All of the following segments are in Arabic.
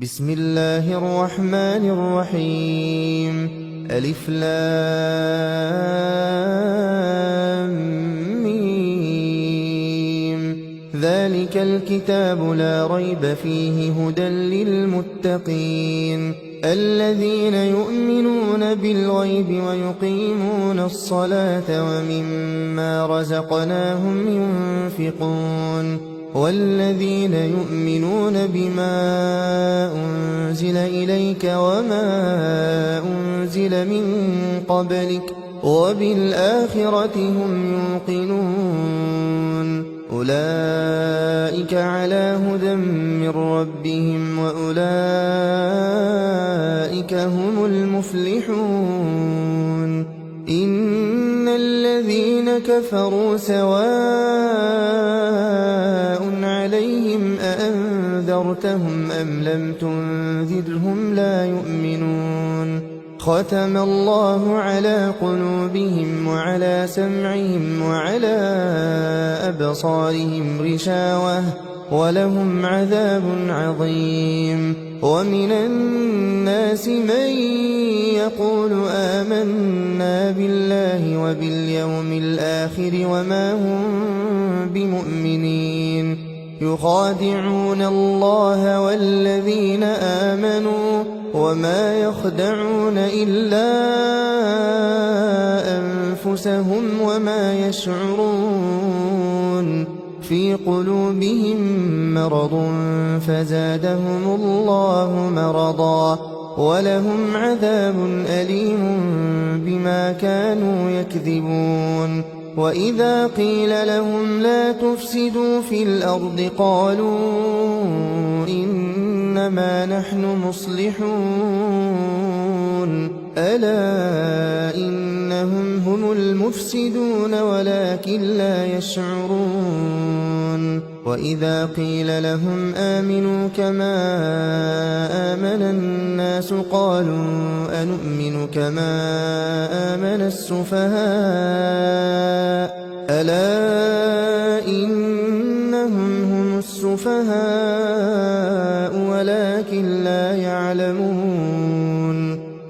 بسم الله الرحمن الرحيم. ألف لام ميم. ذلك الكتاب لا ريب فيه هدى للمتقين الذين يؤمنون بالغيب ويقيمون الصلاة ومما رزقناهم ينفقون والذين يؤمنون بما أنزل إليك وما أنزل من قبلك وبالآخرة هم يوقنون أولئك على هدى من ربهم وأولئك هم المفلحون. إن الذين كفروا سواء عليهم أأنذرتهم أم لم تنذرهم لا يؤمنون. ختم الله على قلوبهم وعلى سمعهم وعلى أبصارهم غشاوة ولهم عذاب عظيم. ومن الناس من يقول آمنا بالله وباليوم الآخر وما هم بمؤمنين يخادعون الله والذين آمنوا وما يخدعون إلا أنفسهم وما يشعرون. في قلوبهم مرض فزادهم الله مرضا ولهم عذاب أليم بما كانوا يكذبون. وإذا قيل لهم لا تفسدوا في الأرض قالوا إنما نحن مصلحون ألا إنهم هم المفسدون ولكن لا يشعرون. وإذا قيل لهم آمنوا كما آمن الناس قالوا أنؤمن كما آمن السفهاء ألا إنهم هم السفهاء ولكن لا يعلمون.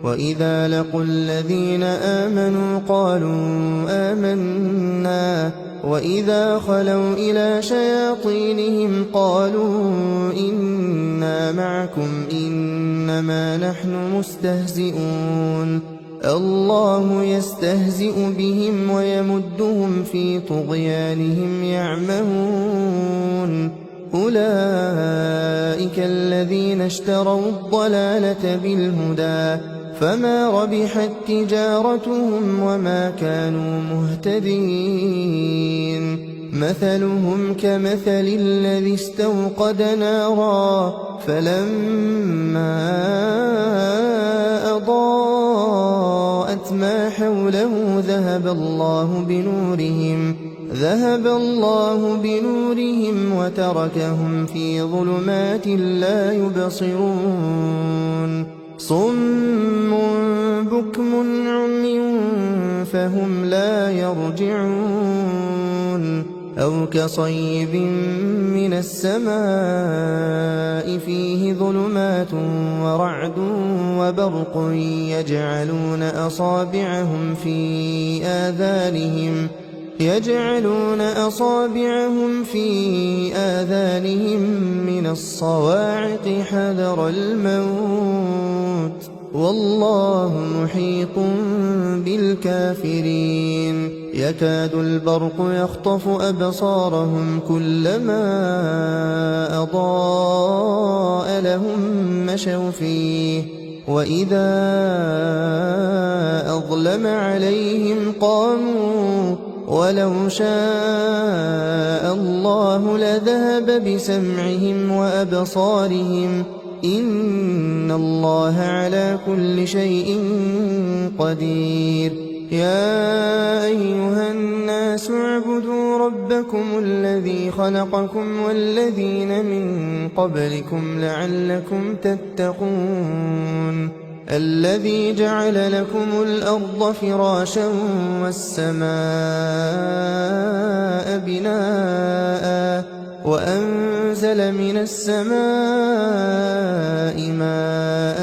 وإذا لقوا الذين آمنوا قالوا آمنا وإذا خلوا إلى شياطينهم قالوا إنا معكم إنما نحن مستهزئون. الله يستهزئ بهم ويمدهم في طغيانهم يعمهون. أولئك الذين اشتروا الضلالة بالهدى فما ربحت تجارتهم وما كانوا مهتدين. مثلهم كمثل الذي استوقد نارا فلما أضاءت ما حوله ذهب الله بنورهم وتركهم في ظلمات لا يبصرون. صم بكم عمي فهم لا يرجعون. أو كصيب من السماء فيه ظلمات ورعد وبرق يجعلون أصابعهم في آذانهم من الصواعق حذر الموت والله محيط بالكافرين. يكاد البرق يخطف أبصارهم كلما أضاء لهم مشوا فيه وإذا أظلم عليهم قاموا ولو شاء الله لذهب بسمعهم وأبصارهم إن الله على كل شيء قدير. يا أيها الناس اعبدوا ربكم الذي خلقكم والذين من قبلكم لعلكم تتقون. الذي جعل لكم الأرض فراشا والسماء بناء وأنزل من السماء ماء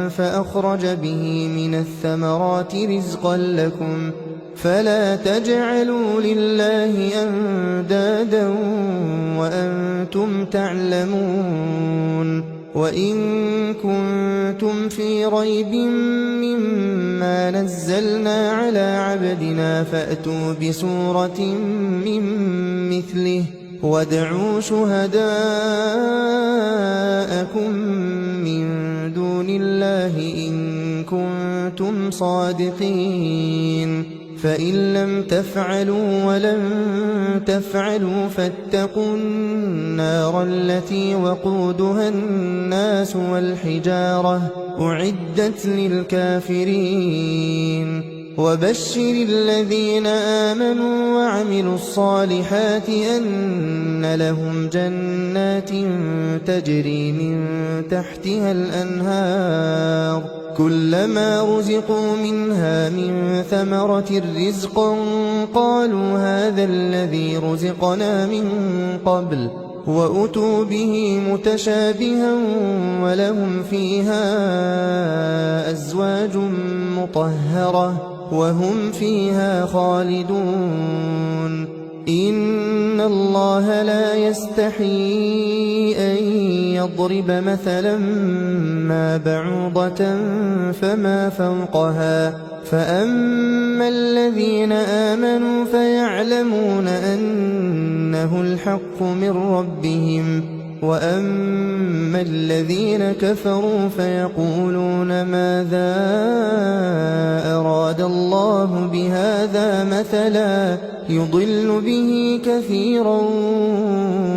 فأخرج به من الثمرات رزقا لكم فلا تجعلوا لله أندادا وأنتم تعلمون وإن كنتم في ريب مما نزلنا على عبدنا فأتوا بسورة من مثله وادعوا شهداءكم من دون الله إن كنتم صادقين فإن لم تفعلوا ولن تفعلوا فاتقوا النار التي وقودها الناس والحجارة أعدت للكافرين وبشر الذين آمنوا وعملوا الصالحات أن لهم جنات تجري من تحتها الأنهار كلما رزقوا منها من ثمرة رزقا قالوا هذا الذي رزقنا من قبل وأتوا به متشابها ولهم فيها أزواج مطهرة وهم فيها خالدون إن الله لا يستحيي أن يضرب مثلا ما بعوضة فما فوقها فأما الذين آمنوا فيعلمون أنه الحق من ربهم وأما الذين كفروا فيقولون ماذا أراد الله بهذا مثلا يضل به كثيرا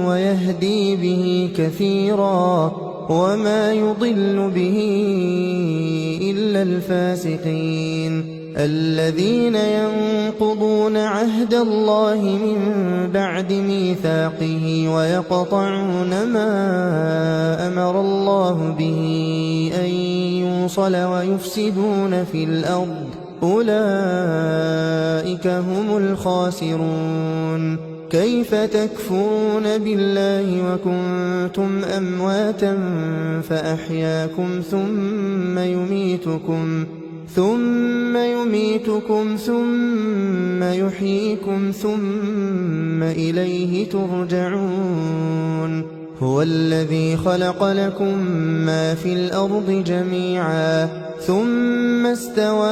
ويهدي به كثيرا وما يضل به إلا الفاسقين الذين ينقضون عهد الله من بعد ميثاقه ويقطعون ما أمر الله به أن يوصل ويفسدون في الأرض أولئك هم الخاسرون كيف تكفرون بالله وكنتم أمواتا فأحياكم ثم يميتكم ثم يحييكم ثم إليه ترجعون هو الذي خلق لكم ما في الأرض جميعا ثم استوى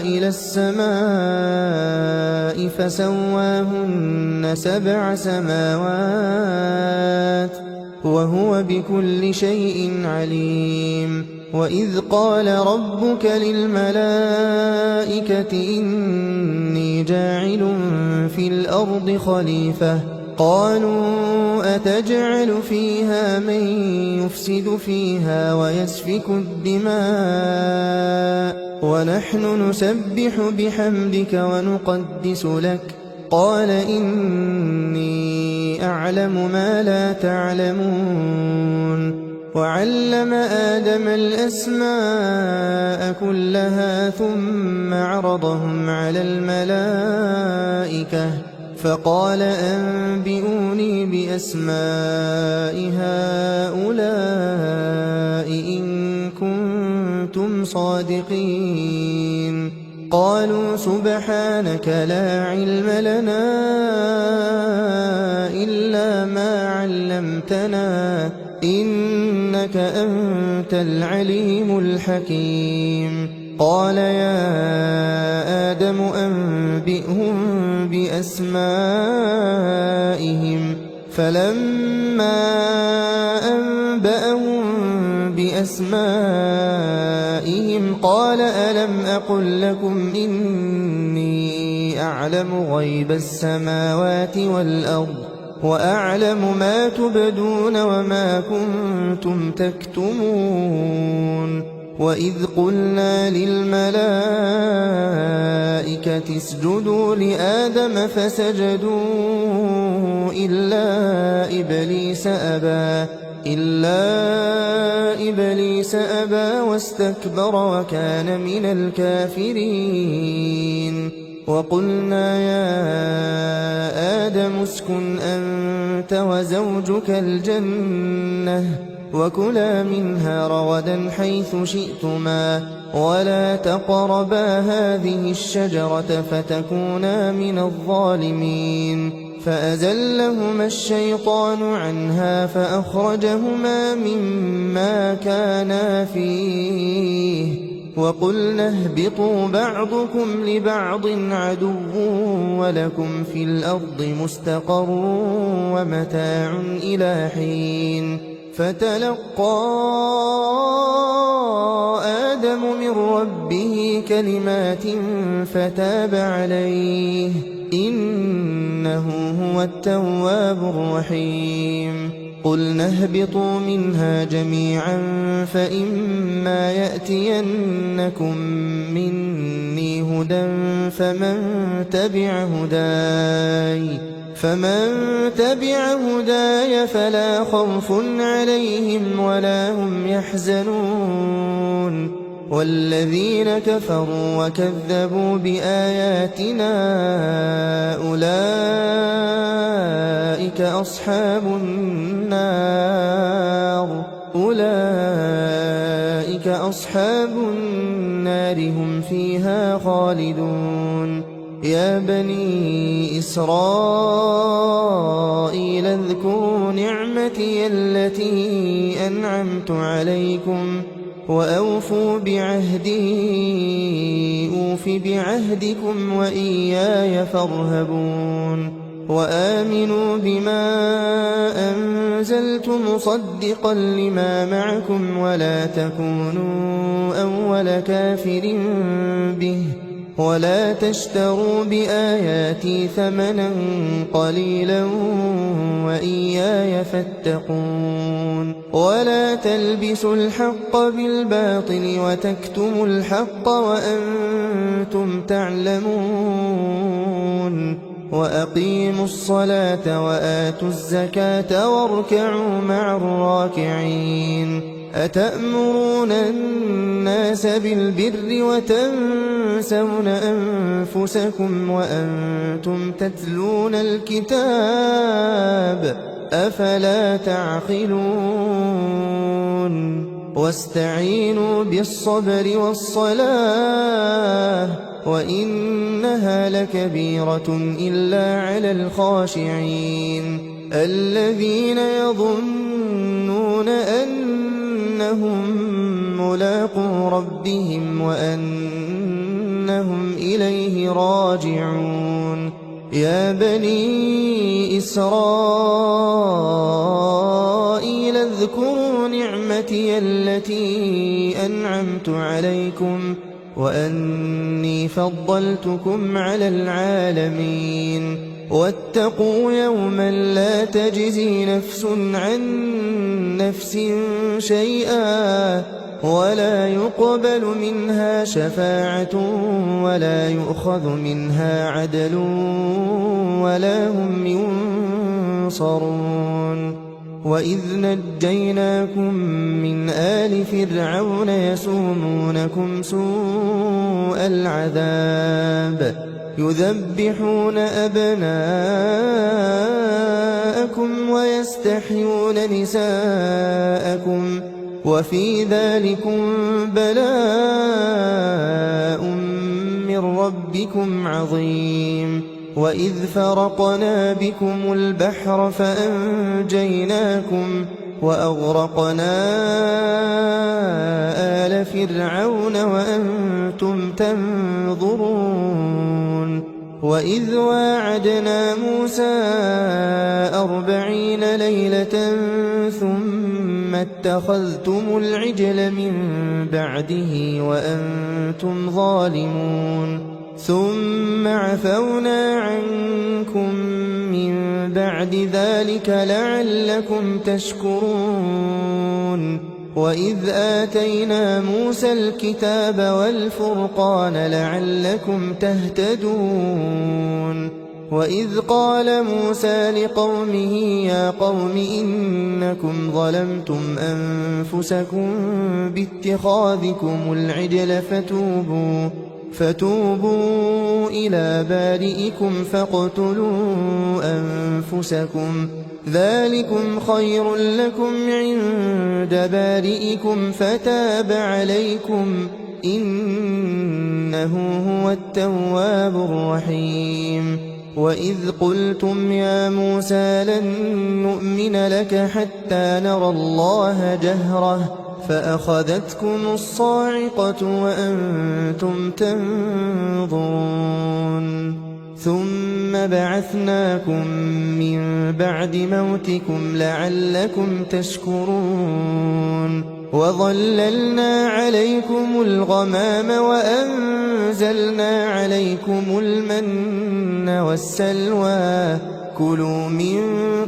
إلى السماء فسواهن 7 سماوات وهو بكل شيء عليم وإذ قال ربك للملائكة إني جاعل في الأرض خليفة قالوا أتجعل فيها من يفسد فيها ويسفك الدماء ونحن نسبح بحمدك ونقدس لك قال إني أعلم ما لا تعلمون وعلم آدم الأسماء كلها ثم عرضهم على الملائكة فقال أنبئوني بأسماء هؤلاء إن كنتم صادقين قالوا سبحانك لا علم لنا إلا ما علمتنا إنك أنت العليم الحكيم قال يا آدم أنبئهم بأسمائهم فلما أنبأهم بأسمائهم قال ألم أقل لكم إني أعلم غيب السماوات والأرض وأعلم ما تبدون وما كنتم تكتمون وإذ قلنا للملائكة اسجدوا لآدم فسجدوا إلا إبليس أبى واستكبر وكان من الكافرين وقلنا يا آدم اسكن أنت وزوجك الجنة وكلا منها رغدا حيث شئتما ولا تقربا هذه الشجرة فتكونا من الظالمين فأزلهما الشيطان عنها فأخرجهما مما كانا فيه وقلنا اهبطوا بعضكم لبعض عدو ولكم في الأرض مستقر ومتاع إلى حين فتلقى آدم من ربه كلمات فتاب عليه إنه هو التواب الرحيم قلنا اهبطوا منها جميعا فإما يأتينكم مني هدى فمن تبع هداي فلا خوف عليهم ولا هم يحزنون والذين كفروا وكذبوا بآياتنا أولئك أصحاب النار هم فيها خالدون يا بني إسرائيل اذكروا نعمتي التي أنعمت عليكم وأوفوا بعهدي أوف بعهدكم وإياي فارهبون وآمنوا بما أنزلت مصدقا لما معكم ولا تكونوا أول كافر به ولا تشتروا بآياتي ثمنا قليلا وإياي فاتقون ولا تلبسوا الحق بالباطل وتكتموا الحق وأنتم تعلمون وأقيموا الصلاة وآتوا الزكاة واركعوا مع الراكعين أتأمرون الناس بالبر وتنسون أنفسكم وأنتم تتلون الكتاب أفلا تعقلون واستعينوا بالصبر والصلاة وإنها لكبيرة إلا على الخاشعين الذين يظنون أنهم ملاقو ربهم وأنهم إليه راجعون يا بني إسرائيل اذكروا نعمتي التي أنعمت عليكم وأني فضلتكم على العالمين واتقوا يوما لا تجزي نفس عن نفس شيئا ولا يقبل منها شفاعة ولا يؤخذ منها عدل ولا هم ينصرون وإذ نجيناكم من آل فرعون يسومونكم سوء العذاب يذبحون أبناءكم ويستحيون نساءكم وفي ذلكم بلاء من ربكم عظيم وإذ فرقنا بكم البحر فأنجيناكم وأغرقنا آل فرعون وأنتم تنظرون وإذ واعدنا موسى 40 ليلة ثم اتخذتم العجل من بعده وأنتم ظالمون ثم عفونا عنكم من بعد ذلك لعلكم تشكرون وإذ آتينا موسى الكتاب والفرقان لعلكم تهتدون وإذ قال موسى لقومه يا قوم إنكم ظلمتم أنفسكم باتخاذكم العجل فتوبوا إلى بارئكم فاقتلوا أنفسكم ذلكم خير لكم عند عند بارئكم فتاب عليكم إنه هو التواب الرحيم وإذ قلتم يا موسى لن نؤمن لك حتى نرى الله جهرة فأخذتكم الصاعقة وأنتم تنظرون ثم بعثناكم من بعد موتكم لعلكم تشكرون وظللنا عليكم الغمام وأنزلنا عليكم المن والسلوى كلوا من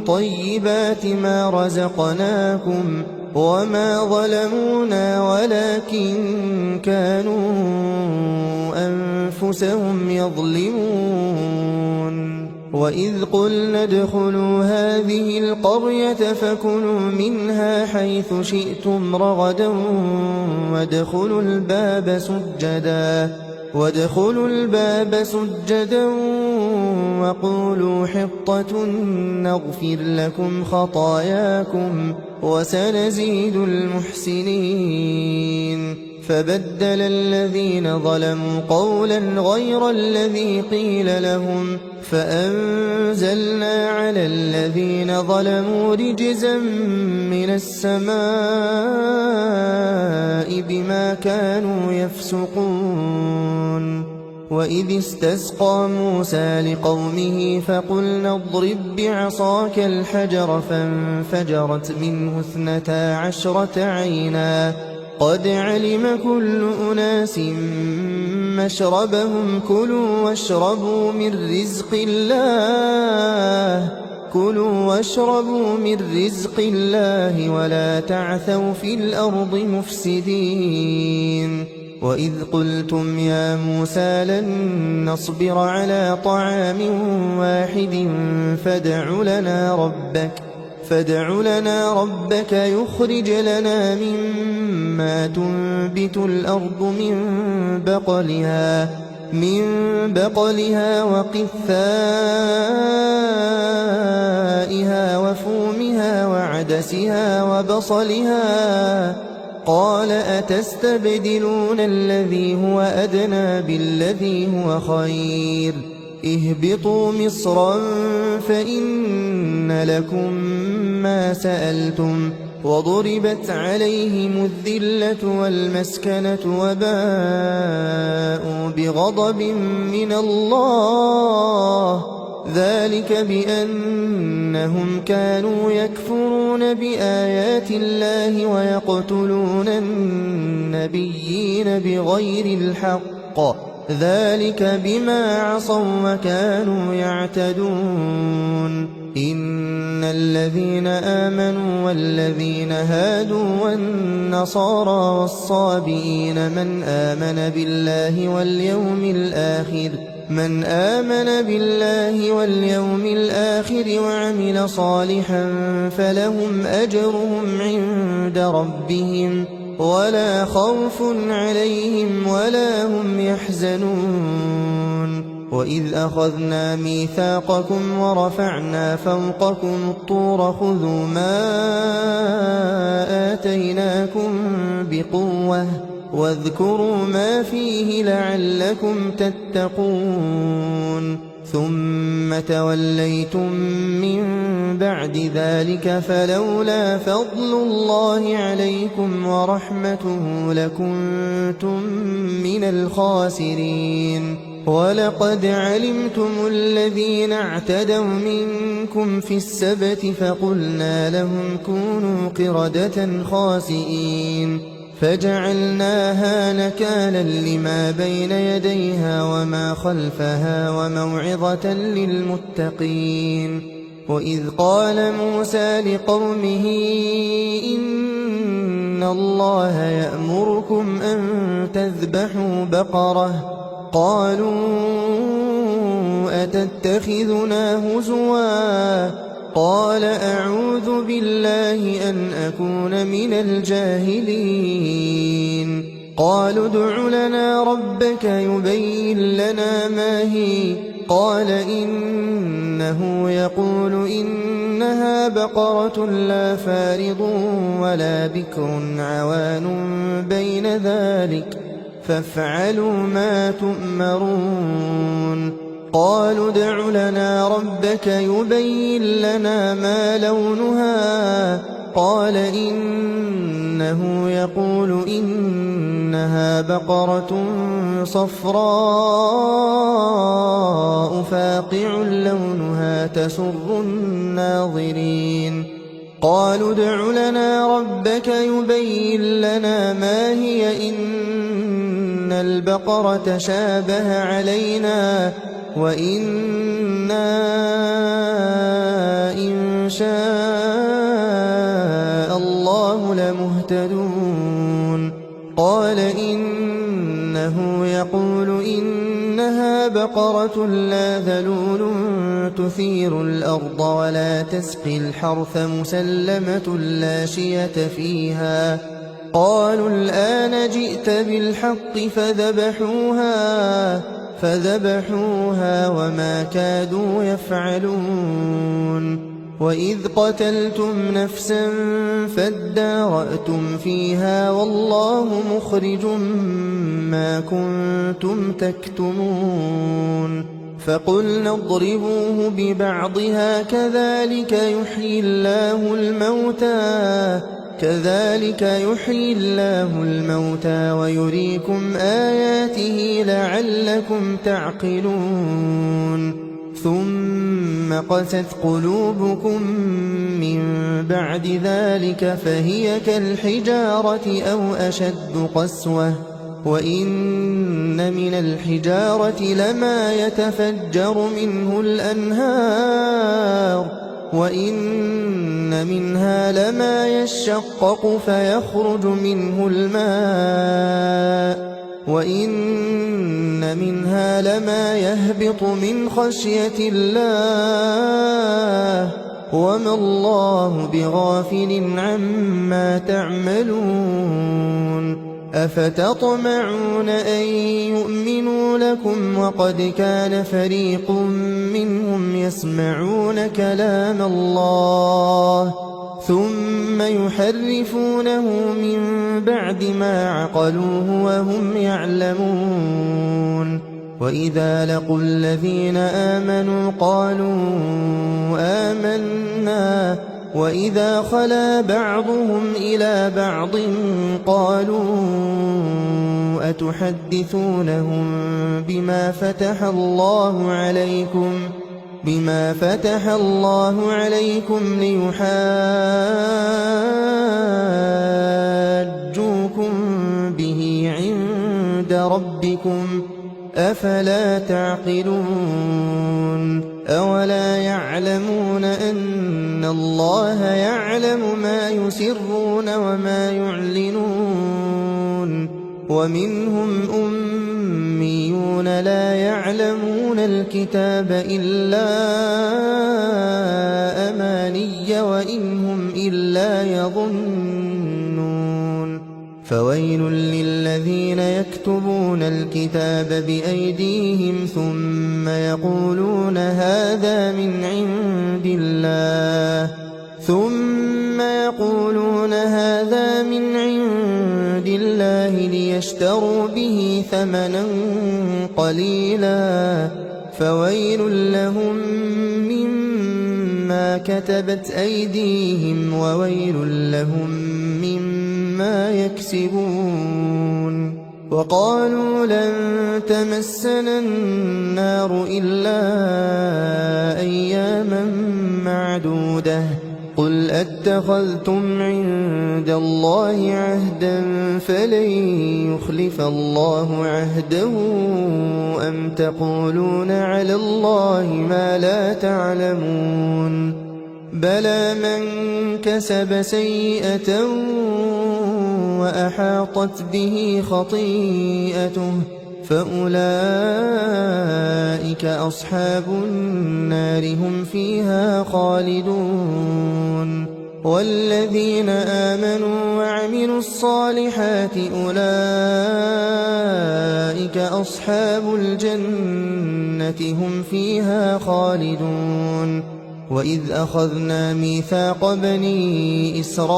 طيبات ما رزقناكم وما ظلمونا ولكن كانوا أنفسهم يظلمون وإذ قلنا ادخلوا هذه القرية فكلوا منها حيث شئتم رغدا وادخلوا الباب سجدا وقولوا حطة نغفر لكم خطاياكم وسنزيد المحسنين فبدل الذين ظلموا قولا غير الذي قيل لهم فأنزلنا على الذين ظلموا رجزا من السماء بما كانوا يفسقون وإذ استسقى موسى لقومه فقلنا اضرب بعصاك الحجر فانفجرت منه 12 عينا قد علم كل أناس مشربهم كلوا واشربوا من رزق الله ولا تعثوا في الأرض مفسدين وإذ قلتم يا موسى لن نصبر على طعام واحد فادع لنا ربك يخرج لنا مما تنبت الأرض من بقلها وقثائها وفومها وعدسها وبصلها قال أتستبدلون الذي هو أدنى بالذي هو خير اهبطوا مصرا فإن لكم ما سألتم وضربت عليهم الذلة والمسكنة وباءوا بغضب من الله ذلك بأنهم كانوا يكفرون بآيات الله ويقتلون النبيين بغير الحق ذلك بما عصوا وكانوا يعتدون إن الذين آمنوا والذين هادوا والنصارى والصابئين من آمن بالله واليوم الآخر وعمل صالحا فلهم أجرهم عند ربهم ولا خوف عليهم ولا هم يحزنون وإذ أخذنا ميثاقكم ورفعنا فوقكم الطور خذوا ما آتيناكم بقوة واذكروا ما فيه لعلكم تتقون ثم توليتم من بعد ذلك فلولا فضل الله عليكم ورحمته لكنتم من الخاسرين ولقد علمتم الذين اعتدوا منكم في السبت فقلنا لهم كونوا قردة خاسئين فجعلناها نكالا لما بين يديها وما خلفها وموعظة للمتقين وإذ قال موسى لقومه إن الله يأمركم أن تذبحوا بقرة قالوا أتتخذنا هزوا قال أعوذ بالله أن أكون من الجاهلين قالوا ادع لنا ربك يبين لنا ما هي قال إنه يقول إنها بقرة لا فارض ولا بكر عوان بين ذلك فافعلوا ما تؤمرون قالوا ادع لنا ربك يبين لنا ما لونها قال إنه يقول إنها بقرة صفراء فاقع لونها تسر الناظرين قالوا ادع لنا ربك يبين لنا ما هي إن البقرة شابه علينا وإنا إن شاء الله لمهتدون قال إنه يقول إنها بقرة لا ذلول تثير الأرض ولا تسقي الحرث مسلمة لا شية فيها قالوا الآن جئت بالحق فذبحوها وما كادوا يفعلون وإذ قتلتم نفسا فادارأتم فيها والله مخرج ما كنتم تكتمون فقلنا اضربوه ببعضها كذلك يحيي الله الموتى ويريكم آياته لعلكم تعقلون ثم قست قلوبكم من بعد ذلك فهي كالحجارة أو أشد قسوة وإن من الحجارة لما يتفجر منه الأنهار وإن منها لما يشقق فيخرج منه الماء وإن منها لما يهبط من خشية الله وما الله بغافل عما تعملون أفتطمعون أن يؤمنوا لكم وقد كان فريق منهم يسمعون كلام الله ثم يحرفونه من بعد ما عقلوه وهم يعلمون وإذا لقوا الذين آمنوا قالوا آمنا وإذا خلا بعضهم إلى بعض قالوا أتحدثونهم بما فتح الله عليكم ليحاجوكم به عند ربكم أفلا تعقلون أولا يعلمون أن الله يعلم ما يسرون وما يعلنون ومنهم أميون لا يعلمون الكتاب إلا أماني وإنهم إلا يظنون فويل للذين يكتبون الكتاب بأيديهم ثم يقولون هذا من عند الله ليشتروا به ثمنا قليلا فويل لهم مما كتبت أيديهم وويل لهم مما يكسبون وقالوا لن تمسنا النار إلا أياما معدودة قل أتخذتم عند الله عهدا فلن يخلف الله عهده أم تقولون على الله ما لا تعلمون بلى من كسب سيئة وأحاطت به خطيئته فأولئك أصحاب النار هم فيها خالدون والذين آمنوا وعملوا الصالحات أولئك أصحاب الجنة هم فيها خالدون وإذ أخذنا ميثاق بني إسرائيل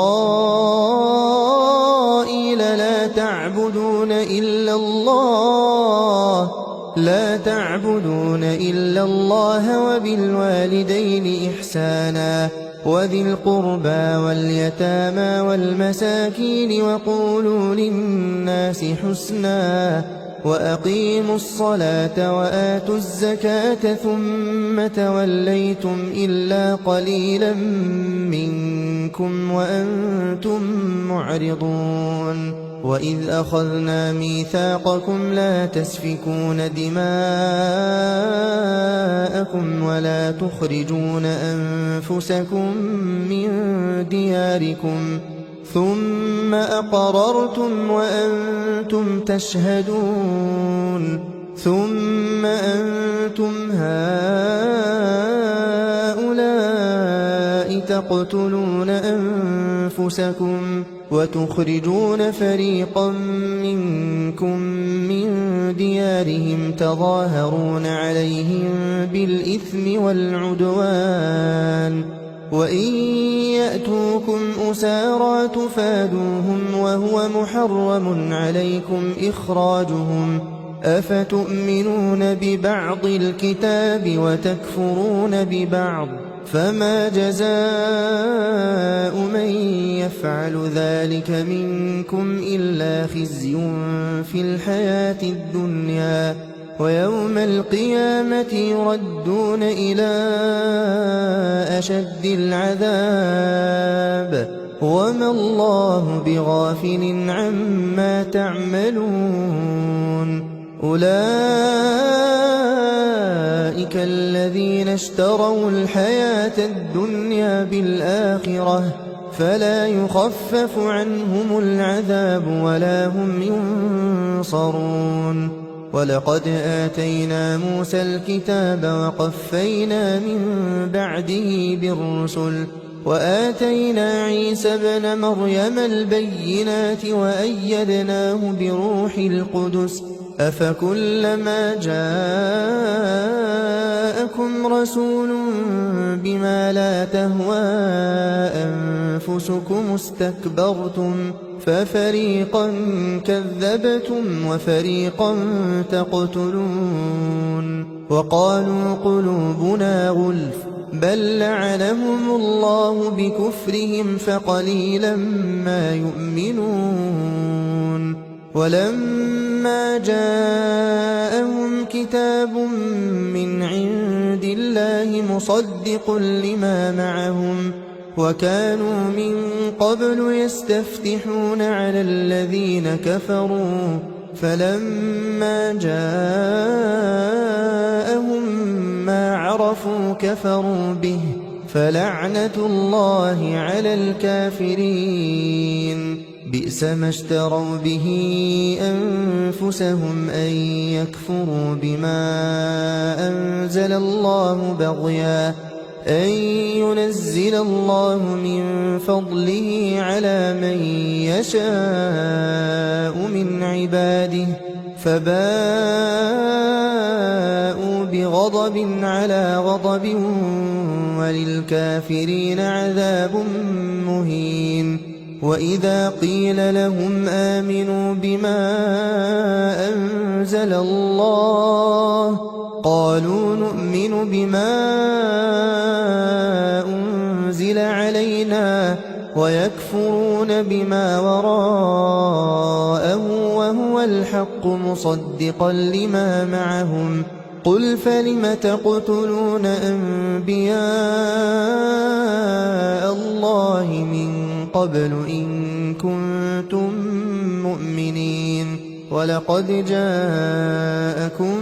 لا تعبدون إلا الله وبالوالدين إحسانا وذي القربى واليتامى والمساكين وقولوا للناس حسنا وأقيموا الصلاة وآتوا الزكاة ثم توليتم إلا قليلا منكم وأنتم معرضون وإذ أخذنا ميثاقكم لا تسفكون دماءكم ولا تخرجون أنفسكم من دياركم ثم أقررتم وأنتم تشهدون ثم أنتم هؤلاء تقتلون أنفسكم وتخرجون فريقا منكم من ديارهم تظاهرون عليهم بالإثم والعدوان وإن يأتوكم أسارى تفادوهم وهو محرم عليكم إخراجهم أفتؤمنون ببعض الكتاب وتكفرون ببعض فما جزاء من يفعل ذلك منكم إلا خزي في الحياة الدنيا ويوم القيامة يردون إلى أشد العذاب وما الله بغافل عما تعملون أولئك الذين اشتروا الحياة الدنيا بالآخرة فلا يخفف عنهم العذاب ولا هم ينصرون ولقد آتينا موسى الكتاب وقفينا من بعده بالرسل وآتينا عيسى ابن مريم البينات وأيدناه بروح القدس أفكلما جاءكم رسول بما لا تهوى أنفسكم استكبرتم ففريقا كذبتم وفريقا تقتلون وقالوا قلوبنا غلف بل لعنهم الله بكفرهم فقليلا ما يؤمنون ولما جاءهم كتاب من عند الله مصدق لما معهم وكانوا من قبل يستفتحون على الذين كفروا فلما جاءهم ما عرفوا كفروا به فلعنة الله على الكافرين بئس ما اشتروا به أنفسهم أن يكفروا بما أنزل الله بغيا أن ينزل الله من فضله على من يشاء من عباده فباءوا بغضب على غضب وللكافرين عذاب مهين وإذا قيل لهم آمنوا بما أنزل الله قالوا نؤمن بما أنزل علينا ويكفرون بما وراءه وهو الحق مصدقا لما معهم قل فلم تقتلون أنبياء الله من قبل إن كنتم مؤمنين ولقد جاءكم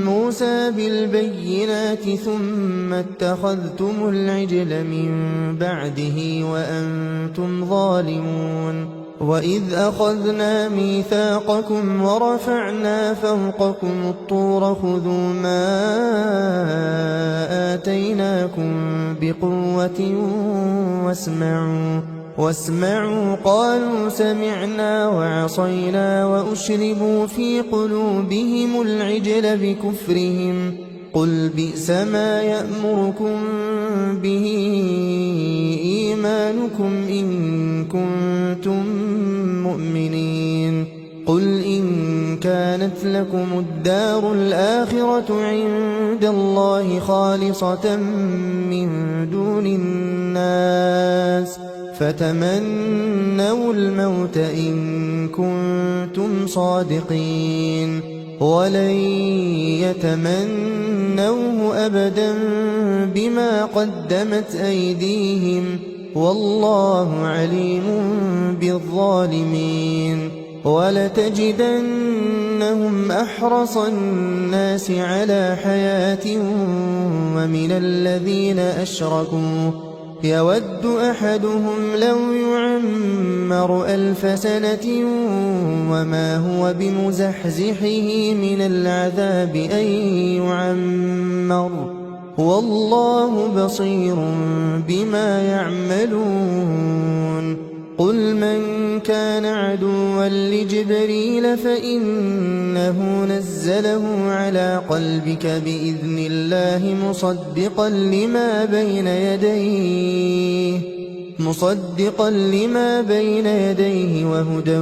موسى بالبينات ثم اتخذتم العجل من بعده وأنتم ظالمون وإذ أخذنا ميثاقكم ورفعنا فوقكم الطور خذوا ما آتيناكم بقوة واسمعوا قالوا سمعنا وعصينا وأشربوا في قلوبهم العجل بكفرهم قل بئس ما يأمركم به إيمانكم إن كنتم مؤمنين قل إن كانت لكم الدار الآخرة عند الله خالصة من دون الناس فتمنوا الموت إن كنتم صادقين ولن يتمنوه أبدا بما قدمت أيديهم والله عليم بالظالمين ولتجدنهم أحرص الناس على حياة ومن الذين أشركوا يود أحدهم لو يعمر 1000 سنة وما هو بمزحزحه من العذاب أن يعمر والله بصير بما يعملون قل من كان عدوا لجبريل فإنه نزله على قلبك بإذن الله مصدقا لما بين يديه وهدى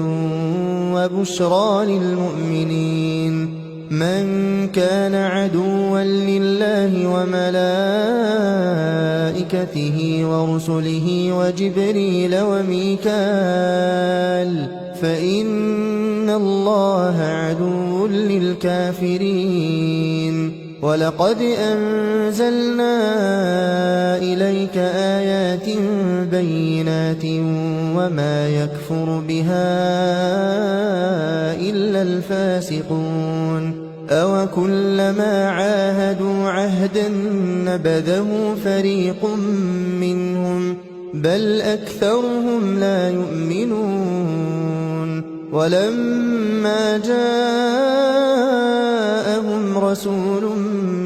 وبشرى للمؤمنين من كان عدوا لله وملائكته ورسله وجبريل وميكال فإن الله عدو للكافرين ولقد أنزلنا إليك آيات بينات وما يكفر بها إلا الفاسقون أوكلما عاهدوا عهدا نبذه فريق منهم بل أكثرهم لا يؤمنون ولما جاءهم رسول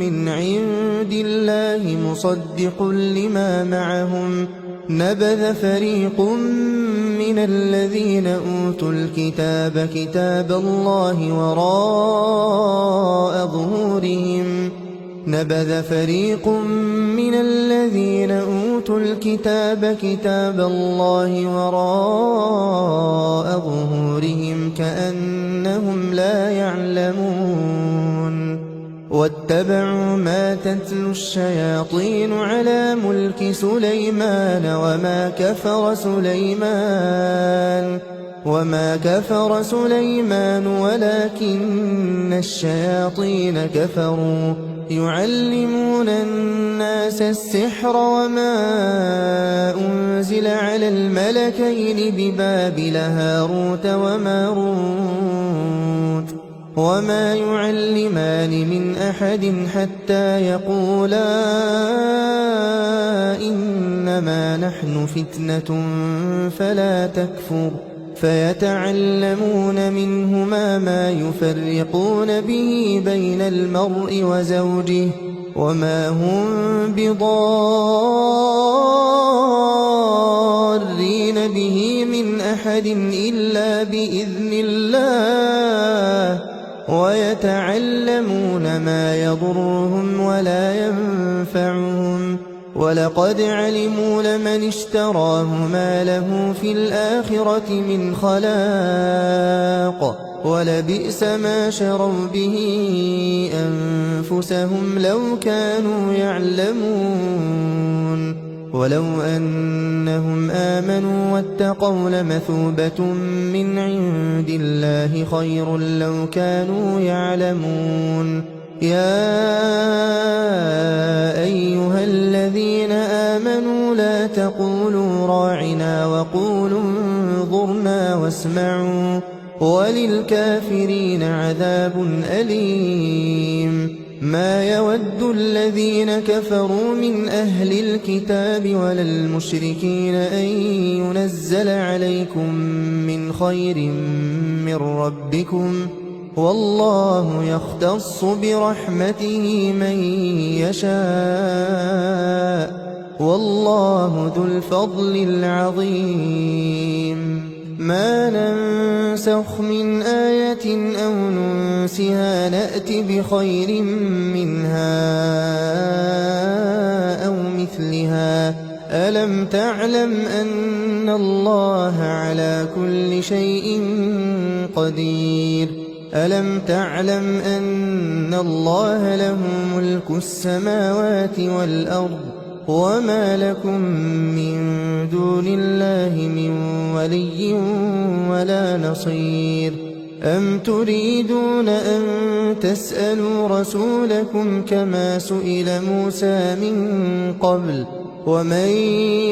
من عند الله مصدق لما معهم نبذ فريق من الذين أوتوا الكتاب كتاب الله وراء ظهورهم نبذ فريق من الذين أوتوا الكتاب كتاب الله وراء ظهورهم كأنهم لا يعلمون واتبعوا ما تتلو الشياطين على ملك سليمان وما كفر سليمان ولكن الشياطين كفروا يعلمون الناس السحر وما أنزل على الملكين ببابل هاروت وماروت وما يعلمان من أحد حتى يقولا إنما نحن فتنة فلا تكفر فيتعلمون منهما ما يفرقون به بين المرء وزوجه وما هم بضارين به من أحد إلا بإذن الله ويتعلمون ما يضرهم ولا ينفعهم ولقد علموا لمن اشتراه ما له في الآخرة من خلاق ولبئس ما شروا به أنفسهم لو كانوا يعلمون ولو أنهم آمنوا واتقوا لمثوبة من عند الله خير لو كانوا يعلمون يا أيها الذين آمنوا لا تقولوا راعنا وقولوا انظرنا واسمعوا وللكافرين عذاب أليم ما يود الذين كفروا من أهل الكتاب ولا المشركين أن ينزل عليكم من خير من ربكم والله يختص برحمته من يشاء والله ذو الفضل العظيم ما ننسخ من آية أو ننسها نأت بخير منها أو مثلها ألم تعلم أن الله على كل شيء قدير ألم تعلم أن الله له ملك السماوات والأرض وما لكم من دون الله من ولي ولا نصير أم تريدون أن تسألوا رسولكم كما سئل موسى من قبل ومن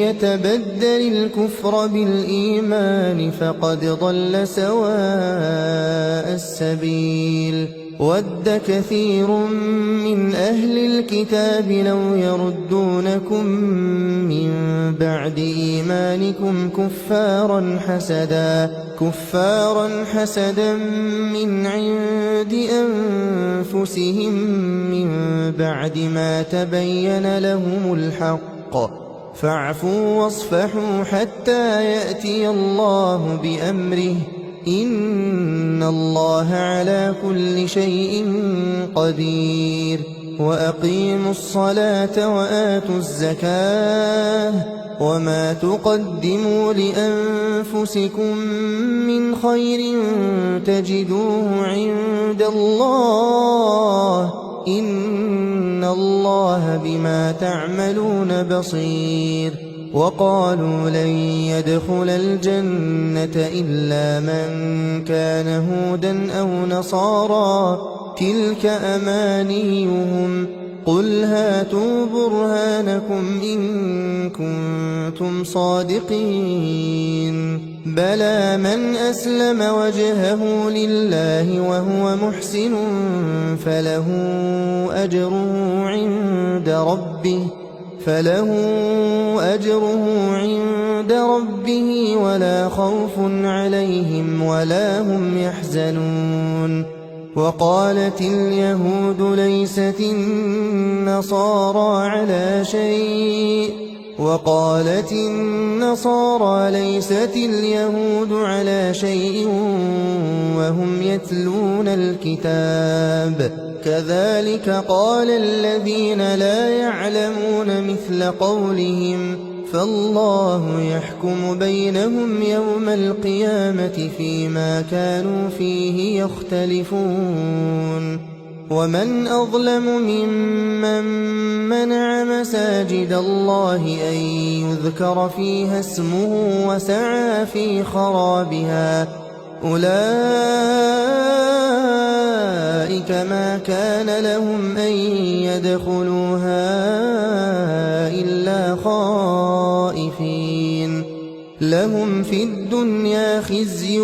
يتبدل الكفر بالإيمان فقد ضل سواء السبيل ود كثير من أهل الكتاب لو يردونكم من بعد إيمانكم كفارا حسدا من عند أنفسهم من بعد ما تبين لهم الحق فاعفوا واصفحوا حتى يأتي الله بأمره إن الله على كل شيء قدير وأقيموا الصلاة وآتوا الزكاة وما تقدموا لأنفسكم من خير تجدوه عند الله إن الله بما تعملون بصير وقالوا لن يدخل الجنة إلا من كان هودا أو نصارى تلك أمانيهم قل هاتوا برهانكم إن كنتم صادقين بلى من أسلم وجهه لله وهو محسن فله أجره عند ربه ولا خوف عليهم ولا هم يحزنون وقالت اليهود ليست النصارى على شيء وقالت النصارى ليست اليهود على شيء وهم يتلون الكتاب كذلك قال الذين لا يعلمون مثل قولهم فالله يحكم بينهم يوم القيامة فيما كانوا فيه يختلفون ومن أظلم ممن منع مساجد الله أن يذكر فيها اسمه وسعى في خرابها أولئك ما كان لهم أن يدخلوها إلا خائفين لهم في الدنيا خزي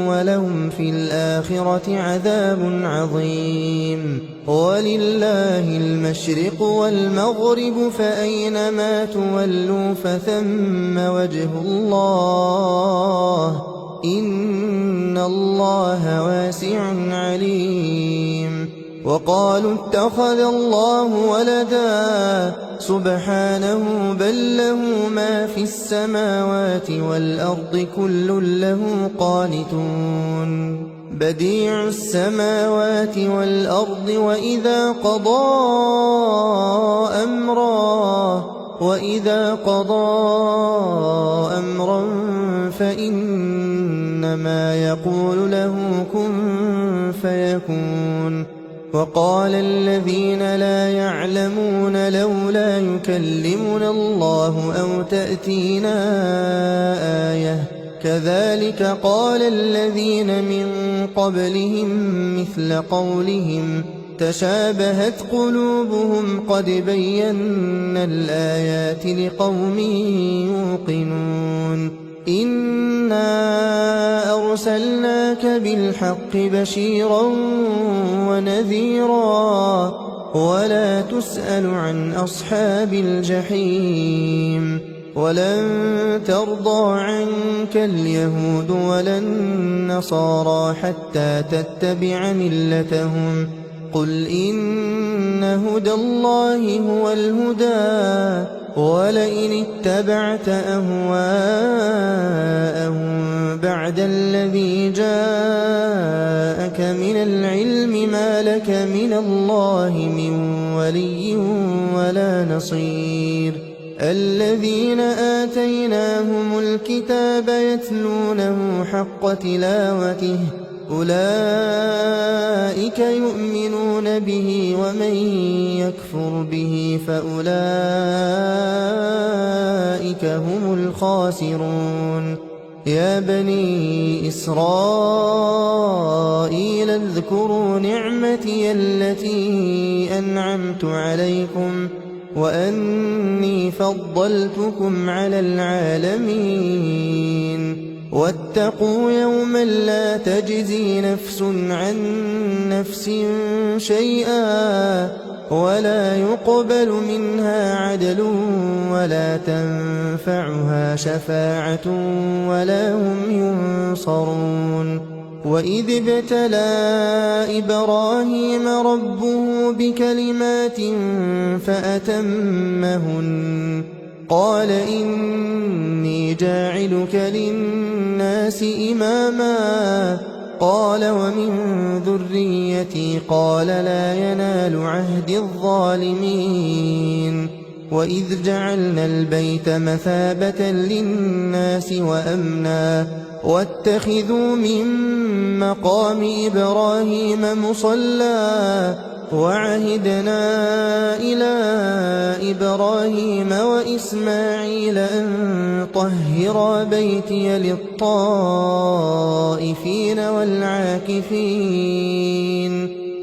ولهم في الآخرة عذاب عظيم ولله المشرق والمغرب فأينما تولوا فثم وجه الله إن الله واسع عليم وقالوا اتخذ الله ولدا سبحانه بل له ما في السماوات والأرض كل له قانتون بديع السماوات والأرض وإذا قضى أمرا فإنما يقول له كن فيكون وقال الذين لا يعلمون لولا يكلمنا الله أو تأتينا آية كذلك قال الذين من قبلهم مثل قولهم تشابهت قلوبهم قد بينا الآيات لقوم يوقنون إنا أرسلناك بالحق بشيرا ونذيرا ولا تسأل عن أصحاب الجحيم ولن ترضى عنك اليهود ولا النصارى حتى تتبع ملتهم قل إن هدى الله هو الهدى ولئن اتبعت أهواءهم بعد الذي جاءك من العلم ما لك من الله من ولي ولا نصير الذين آتيناهم الكتاب يتلونه حق تلاوته أولئك يؤمنون به ومن يكفر به فأولئك هم الخاسرون يا بني إسرائيل اذكروا نعمتي التي أنعمت عليكم وأني فضلتكم على العالمين واتقوا يوما لا تجزي نفس عن نفس شيئا ولا يقبل منها عدل ولا تنفعها شفاعة ولا هم ينصرون وإذ ابتلى إبراهيم ربه بكلمات فأتمهن قال إني جاعلك للناس إماما قال ومن ذريتي قال لا ينال عهد الظالمين وإذ جعلنا البيت مثابة للناس وأمنا واتخذوا من مقام إبراهيم مصلى وعهدنا إلى إبراهيم وإسماعيل أن طهرا بيتي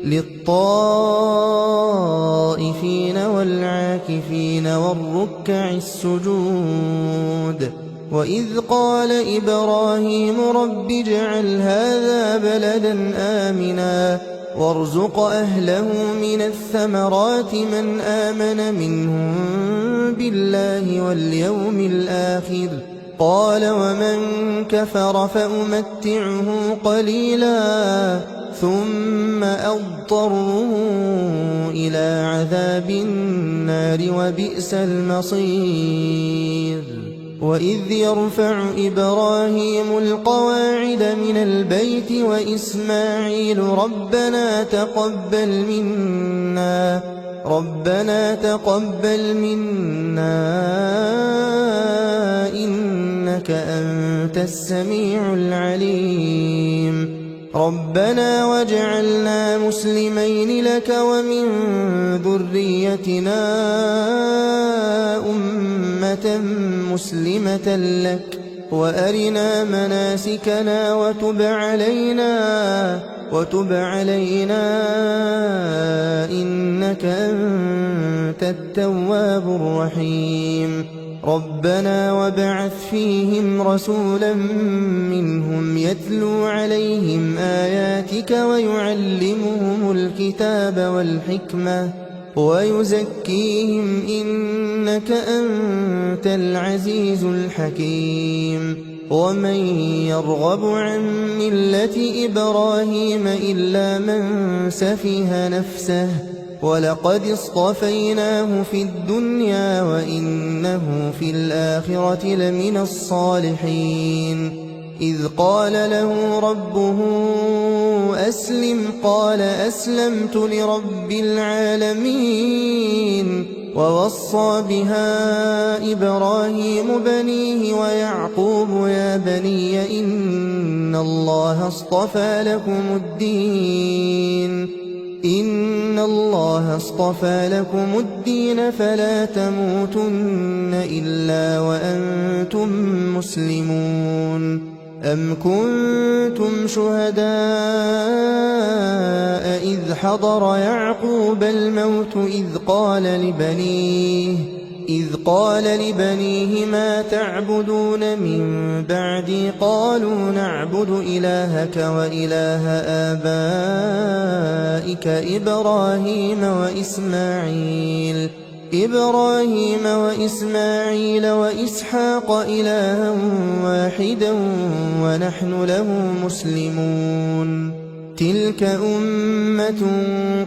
للطائفين والعاكفين والركع السجود وإذ قال إبراهيم رب اجعل هذا بلدا آمنا وارزق أهله من الثمرات من آمن منهم بالله واليوم الآخر قال ومن كفر فأمتعه قليلا ثم أضطره إلى عذاب النار وبئس المصير وإذ يرفع إبراهيم القواعد من البيت وإسماعيل ربنا تقبل منا إنك أنت السميع العليم ربنا واجعلنا مسلمين لك ومن ذريتنا أمة مسلمة لك وأرنا مناسكنا وتب علينا إنك أنت التواب الرحيم ربنا وابعث فيهم رسولا منهم يتلو عليهم آياتك ويعلمهم الكتاب والحكمة ويزكيهم إنك أنت العزيز الحكيم ومن يرغب عن ملة إبراهيم إلا من سفه نفسه ولقد اصطفيناه في الدنيا وإنه في الآخرة لمن الصالحين إذ قال له ربه أسلم قال أسلمت لرب العالمين ووصى بها إبراهيم بنيه ويعقوب يا بني إن الله اصطفى لكم الدين فلا تموتن إلا وأنتم مسلمون أم كنتم شهداء إذ حضر يعقوب الموت إذ إذ قال لبنيه ما تعبدون من بعدي قالوا نعبد إلهك وإله آبائك إبراهيم وإسماعيل وإسحاق إلها واحدا ونحن له مسلمون تلك أمة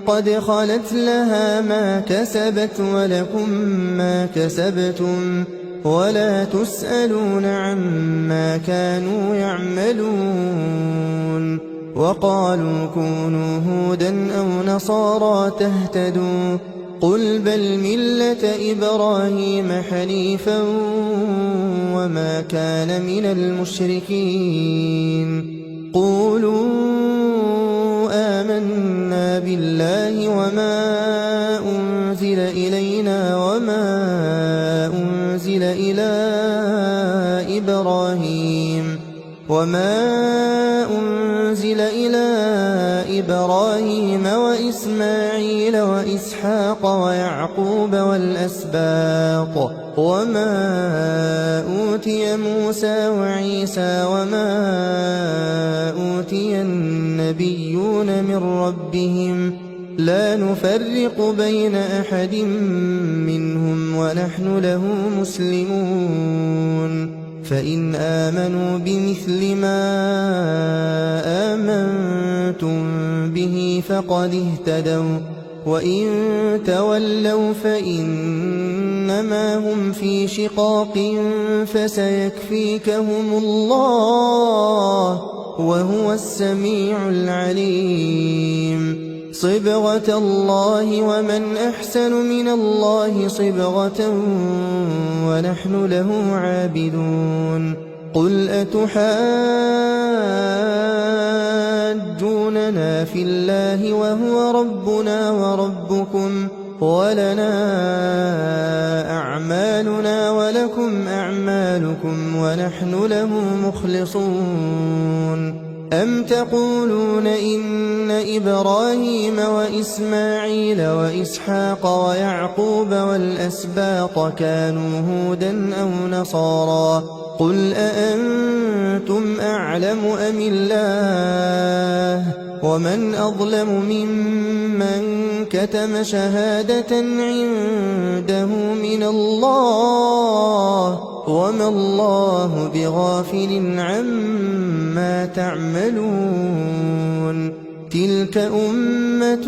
قد خلت لها ما كسبت ولكم ما كسبتم ولا تسألون عما كانوا يعملون وقالوا كونوا هودا أو نصارى تهتدوا قل بل ملة إبراهيم حنيفا وما كان من المشركين قولوا آمنا بالله وما أنزل إلينا وما أنزل إلى إبراهيم وإسماعيل وإسحاق ويعقوب والأسباط وما أوتي موسى وعيسى وما أوتي النبيون من ربهم لا نفرق بين أحد منهم ونحن له مسلمون فإن آمنوا بمثل ما آمنتم به فقد اهتدوا وإن تولوا فإنما هم في شقاق فسيكفيكهم الله وهو السميع العليم صبغة الله ومن أحسن من الله صبغة ونحن له عابدون قل أتحاجوننا في الله وهو ربنا وربكم ولنا أعمالنا ولكم أعمالكم ونحن له مخلصون أم تقولون إن إبراهيم وإسماعيل وإسحاق ويعقوب والأسباط كانوا هودا أو نصارى قل أأنتم أعلم أم الله ومن أظلم ممن كتم شهادة عنده من الله وما الله بغافل عما تعملون تلك أمة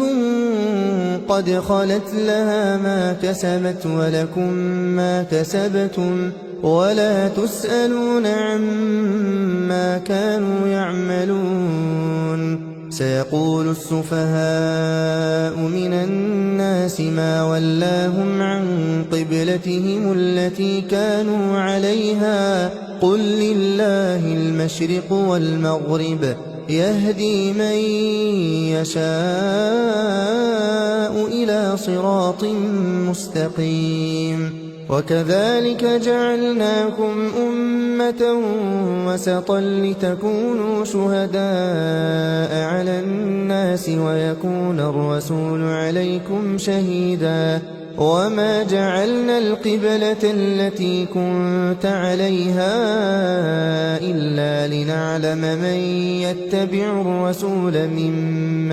قد خلت لها ما كسبت ولكم ما كسبتم ولا تسألون عما كانوا يعملون سيقول السفهاء من الناس ما ولاهم عن قبلتهم التي كانوا عليها قل لله المشرق والمغرب يهدي من يشاء إلى صراط مستقيم وكذلك جعلناكم أمة وسطا لتكونوا شهداء على الناس ويكون الرسول عليكم شهيدا وما جعلنا القبلة التي كنت عليها إلا لنعلم من يتبع الرسول ممن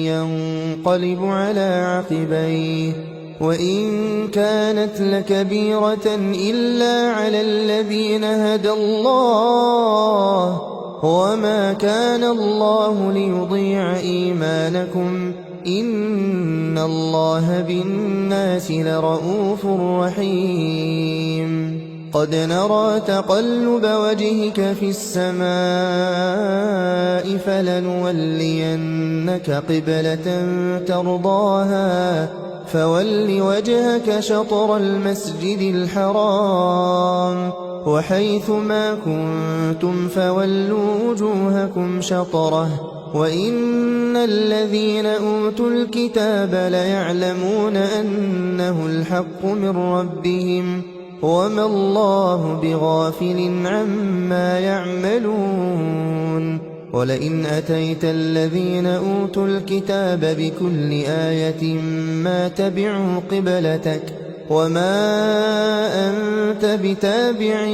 ينقلب على عقبيه وإن كانت لكبيرة إلا على الذين هدى الله وما كان الله ليضيع إيمانكم إن الله بالناس لرءوف رحيم قد نرى تقلب وجهك في السماء فلنولينك قبلة ترضاها فول وجهك شطر المسجد الحرام وحيث ما كنتم فولوا وجوهكم شطره وإن الذين أوتوا الكتاب ليعلمون أنه الحق من ربهم وما الله بغافل عما يعملون ولئن أتيت الذين أوتوا الكتاب بكل آية ما تبعوا قبلتك وما أنت بتابع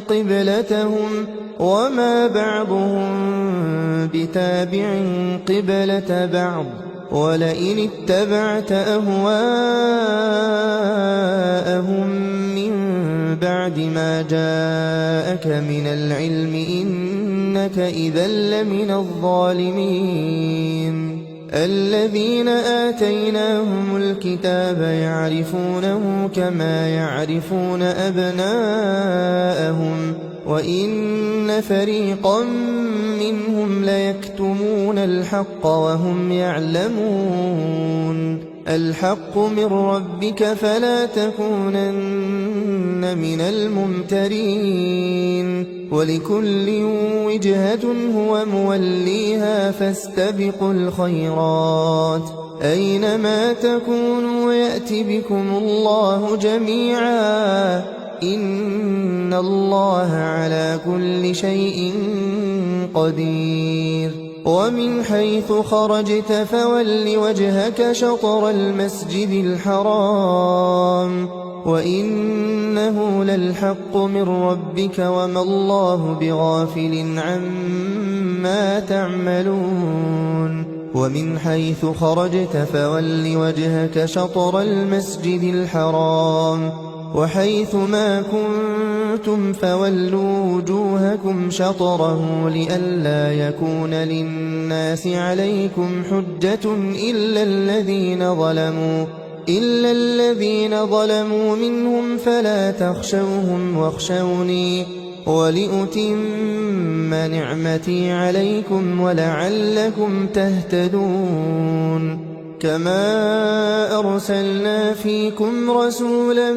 قبلتهم وما بعضهم بتابع قبلة بعض ولئن اتبعت أهواءهم من بعد ما جاءك من العلم إنك إذا لمن الظالمين الذين آتيناهم الكتاب يعرفونه كما يعرفون أبناءهم وإن فريقا منهم ليكتمون الحق وهم يعلمون الحق من ربك فلا تكونن من الممترين ولكل وجهة هو موليها فاستبقوا الخيرات أينما تكونوا يأت بكم الله جميعا إن الله على كل شيء قدير ومن حيث خرجت فول وجهك شطر المسجد الحرام وإنه للحق من ربك وما الله بغافل عما تعملون ومن حيث خرجت فول وجهك شطر المسجد الحرام وحيث ما كنتم فولوا وجوهكم شطره لئلا يكون للناس عليكم حجة إلا الذين ظلموا منهم فلا تخشوهم واخشوني ولأتم نعمتي عليكم ولعلكم تهتدون كما أرسلنا فيكم رسولا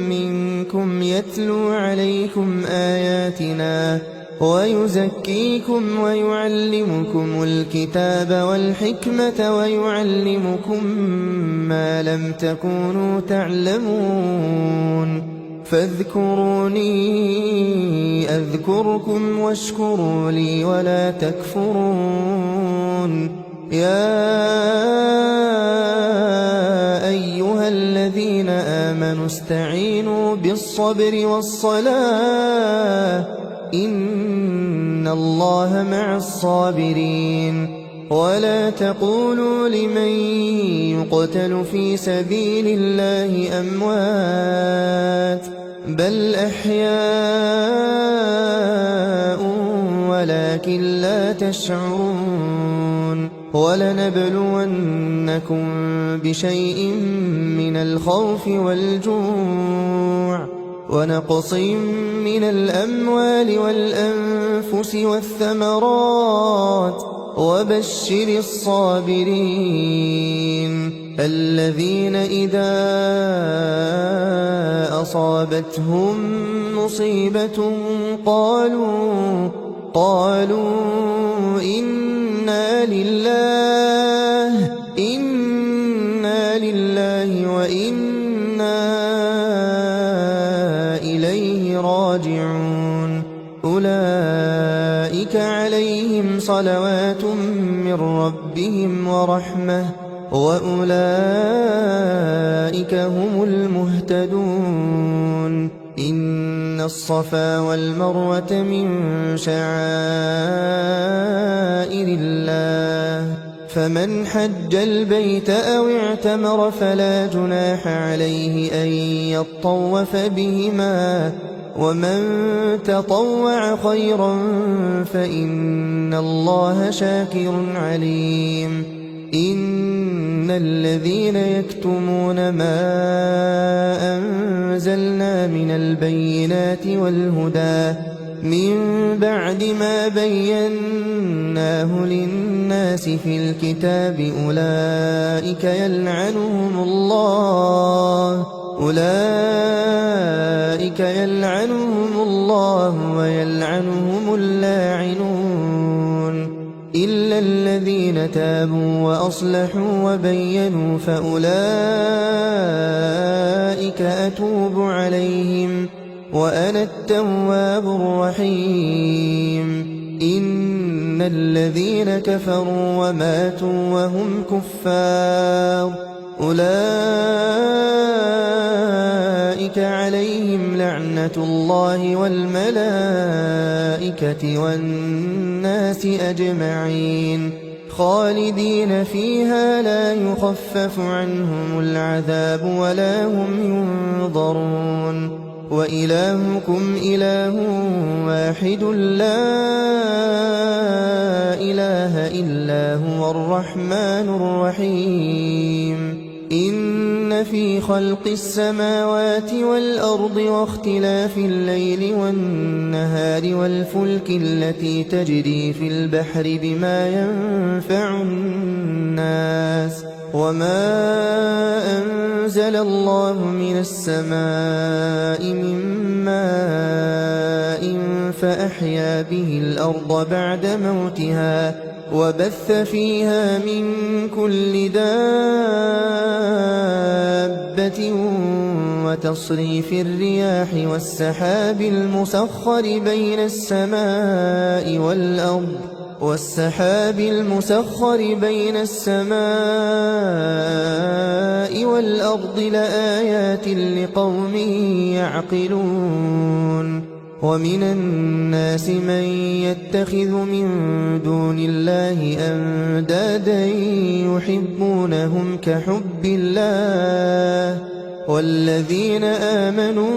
منكم يتلو عليكم آياتنا ويزكيكم ويعلمكم الكتاب والحكمة ويعلمكم ما لم تكونوا تعلمون فاذكروني أذكركم واشكروا لي ولا تكفرون يا أيها الذين آمنوا استعينوا بالصبر والصلاة إن الله مع الصابرين ولا تقولوا لمن يقتل في سبيل الله أموات بل أحياء ولكن لا تشعرون ولنبلونكم بشيء من الخوف والجوع ونقص من الأموال والأنفس والثمرات وبشر الصابرين الذين إذا أصابتهم مصيبة قالوا إنا لله وإنا إليه راجعون أولئك عليهم صلوات من ربهم ورحمة وأولئك هم المهتدون إن الصفا والمروة من شعائر الله فمن حج البيت أو اعتمر فلا جناح عليه أن يطوف بهما ومن تطوع خيرا فإن الله شاكر عليم إن الذين يكتمون ما أنزلنا من البينات والهدى من بعد ما بيناه للناس في الكتاب أولئك يلعنهم الله ويلعنهم اللاعنون إلا الذين تابوا وأصلحوا وبينوا فأولئك أتوب عليهم وأنا التواب الرحيم إن الذين كفروا وماتوا وهم كفار أولئك عليهم لعنة الله والملائكة والناس أجمعين خالدين فيها لا يخفف عنهم العذاب ولا هم ينظرون وإلهكم إله واحد لا إله إلا هو الرحمن الرحيم إن في خلق السماوات والأرض واختلاف الليل والنهار والفلك التي تجري في البحر بما ينفع الناس وما أنزل الله من السماء من ماء فأحيا به الأرض بعد موتها وبث فيها من كل دابة وتصريف الرياح والسحاب المسخر بين السماء والأرض لآيات لقوم يعقلون ومن الناس من يتخذ من دون الله أندادا يحبونهم كحب الله والذين آمنوا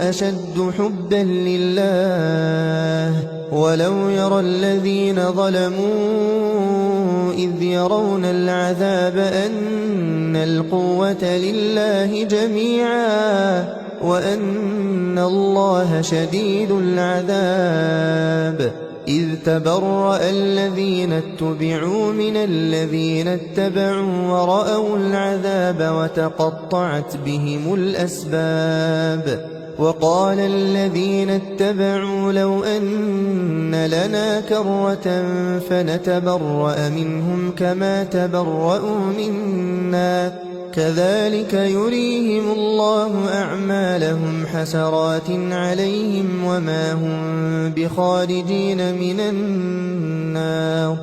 أشد حبا لله ولو يرى الذين ظلموا إذ يرون العذاب أن القوة لله جميعا وأن الله شديد العذاب إذ تبرأ الذين اتبعوا من الذين اتبعوا ورأوا العذاب وتقطعت بهم الأسباب وقال الذين اتبعوا لو أن لنا كرة فنتبرأ منهم كما تبرأوا منا كذلك يريهم الله أعمالهم حسرات عليهم وما هم بخارجين من النار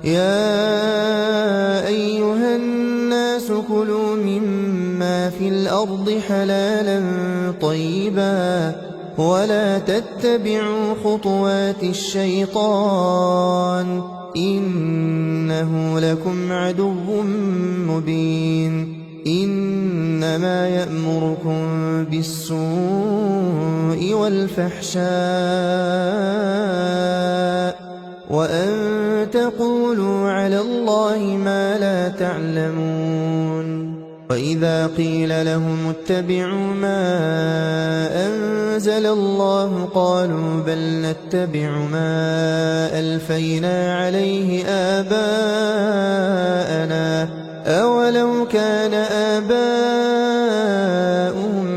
يا أيها الناس كلوا مما في الأرض حلالا طيبا ولا تتبعوا خطوات الشيطان إنه لكم عدو مبين إنما يأمركم بالسوء والفحشاء وأن تقولوا على الله ما لا تعلمون وإذا قيل لهم اتبعوا ما أنزل الله قالوا بل نتبع ما ألفينا عليه آباءنا أولو كان آباؤهم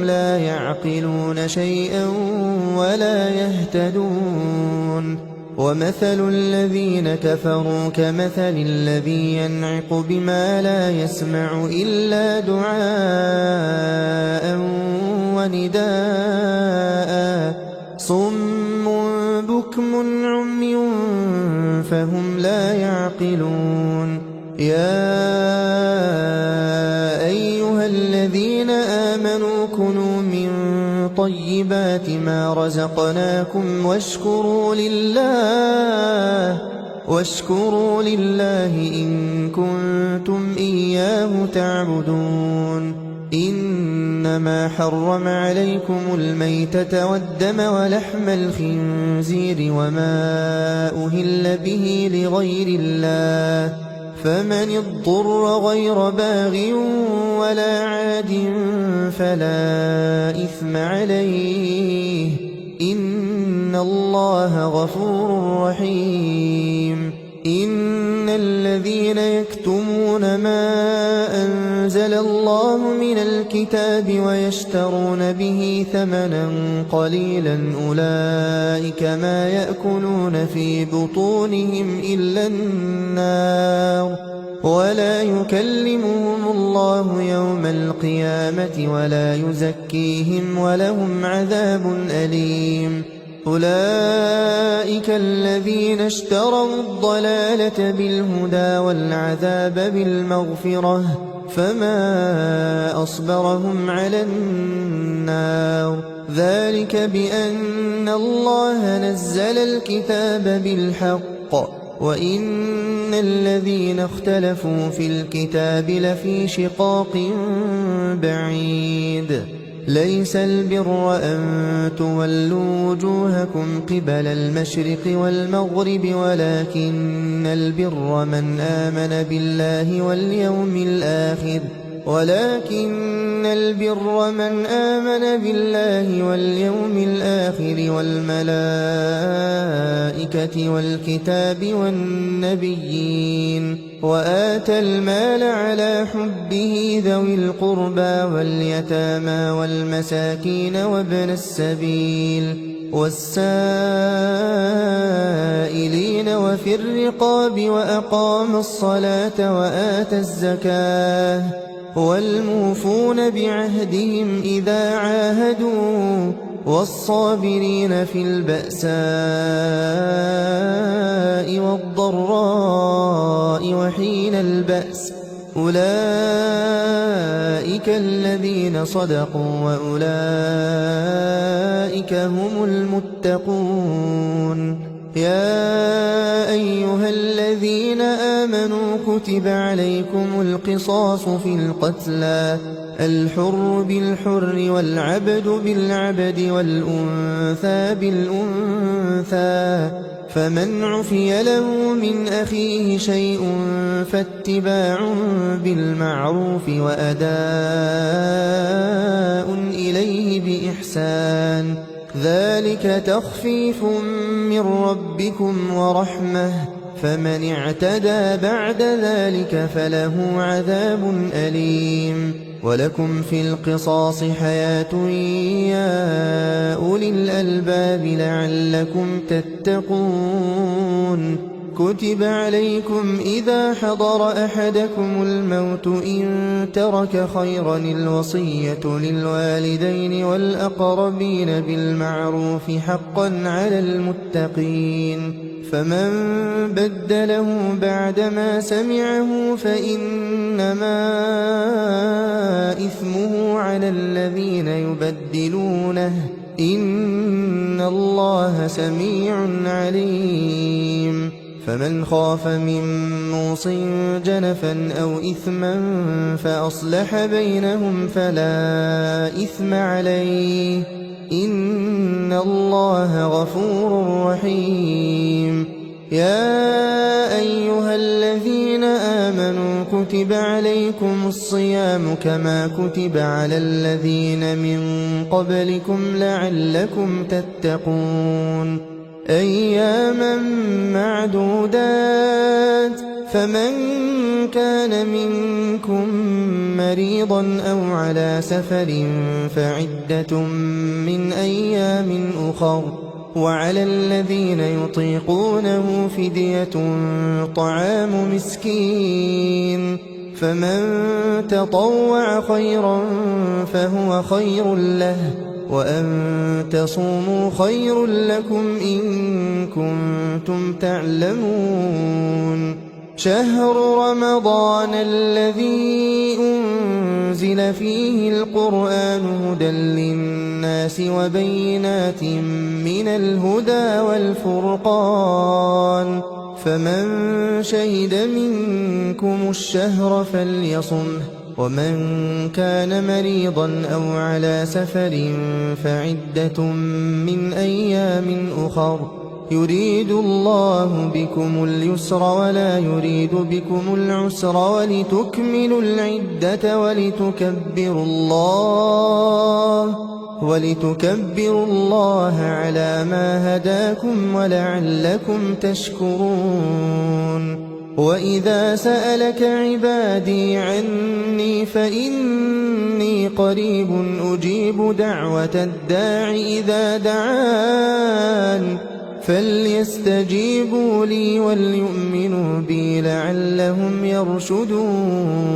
لا يعقلون شيئا ولا يهتدون ومثل الذين كفروا كمثل الذي ينعق بما لا يسمع إلا دعاء ونداء صم بكم عمي فهم لا يعقلون يا أيها الذين آمنوا كلوا من طيبات ما رزقناكم واشكروا لله إن كنتم إياه تعبدون إنما حرم عليكم الميتة والدم ولحم الخنزير وما أهل به لغير الله فمن اضطر غير باغ ولا عاد فلا إثم عليه إن الله غفور رحيم إن الذين يكتمون ما أنزل الله من الكتاب ويشترون به ثمنا قليلا أولئك ما يأكلون في بطونهم إلا النار ولا يكلمهم الله يوم القيامة ولا يزكيهم ولهم عذاب أليم أولئك الذين اشتروا الضلالة بالهدى والعذاب بالمغفرة فما أصبرهم على النار ذلك بأن الله نزل الكتاب بالحق وإن الذين اختلفوا في الكتاب لفي شقاق بعيد ليس البر أن تولوا وجوهكم قبل المشرق والمغرب ولكن البر من آمن بالله واليوم الآخر والملائكة والكتاب والنبيين وآتى المال على حبه ذوي القربى واليتامى والمساكين وابن السبيل والسائلين وفي الرقاب وأقام الصلاة وآتى الزكاة والموفون بعهدهم إذا عاهدوا والصابرين في البأساء والضراء وحين البأس أولئك الذين صدقوا وأولئك هم المتقون يا أيها الذين آمنوا كتب عليكم القصاص في القتلى الحر بالحر والعبد بالعبد والأنثى بالأنثى فمن عفي له من أخيه شيء فاتباع بالمعروف وأداء إليه بإحسان ذلك تخفيف من ربكم ورحمة فمن اعتدى بعد ذلك فله عذاب أليم ولكم في القصاص حياة يا أولي الألباب لعلكم تتقون كتب عليكم إذا حضر أحدكم الموت إن ترك خيرا الوصية للوالدين والأقربين بالمعروف حقا على المتقين فمن بدله بعدما سمعه فإنما إثمه على الذين يبدلونه إن الله سميع عليم فمن خاف من موص جنفا أو إثما فأصلح بينهم فلا إثم عليه إن الله غفور رحيم يا أيها الذين آمنوا كتب عليكم الصيام كما كتب على الذين من قبلكم لعلكم تتقون أياما معدودات فمن كان منكم مريضا أو على سفر فعدة من أيام أخر وعلى الذين يطيقونه فدية طعام مسكين فمن تطوع خيرا فهو خير له وأن تصوموا خير لكم إن كنتم تعلمون شهر رمضان الذي أنزل فيه القرآن هدى للناس وبينات من الهدى والفرقان فمن شهد منكم الشهر فليصمه ومن كان مريضا أو على سفر فعدة من أيام أخر يريد الله بكم اليسر ولا يريد بكم العسر ولتكملوا العدة ولتكبروا الله على ما هداكم ولعلكم تشكرون وإذا سألك عبادي عني فإني قريب أجيب دعوة الداع إذا دعان فليستجيبوا لي وليؤمنوا بي لعلهم يرشدون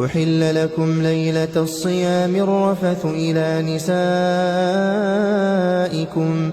أحل لكم ليلة الصيام الرفث إلى نسائكم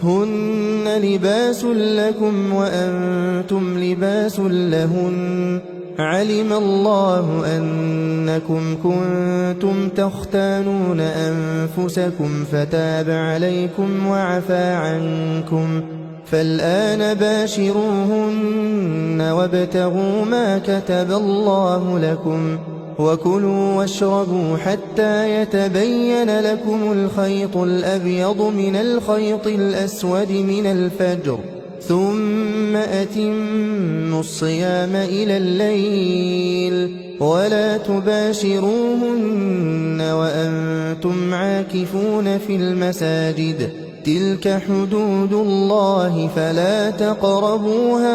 هن لباس لكم وأنتم لباس لهن علم الله أنكم كنتم تختانون أنفسكم فتاب عليكم وعفى عنكم فالآن باشروهن وابتغوا ما كتب الله لكم وكلوا واشربوا حتى يتبين لكم الخيط الأبيض من الخيط الأسود من الفجر ثم أتموا الصيام إلى الليل ولا تباشروهن وأنتم عاكفون في المساجد تلك حدود الله فلا تقربوها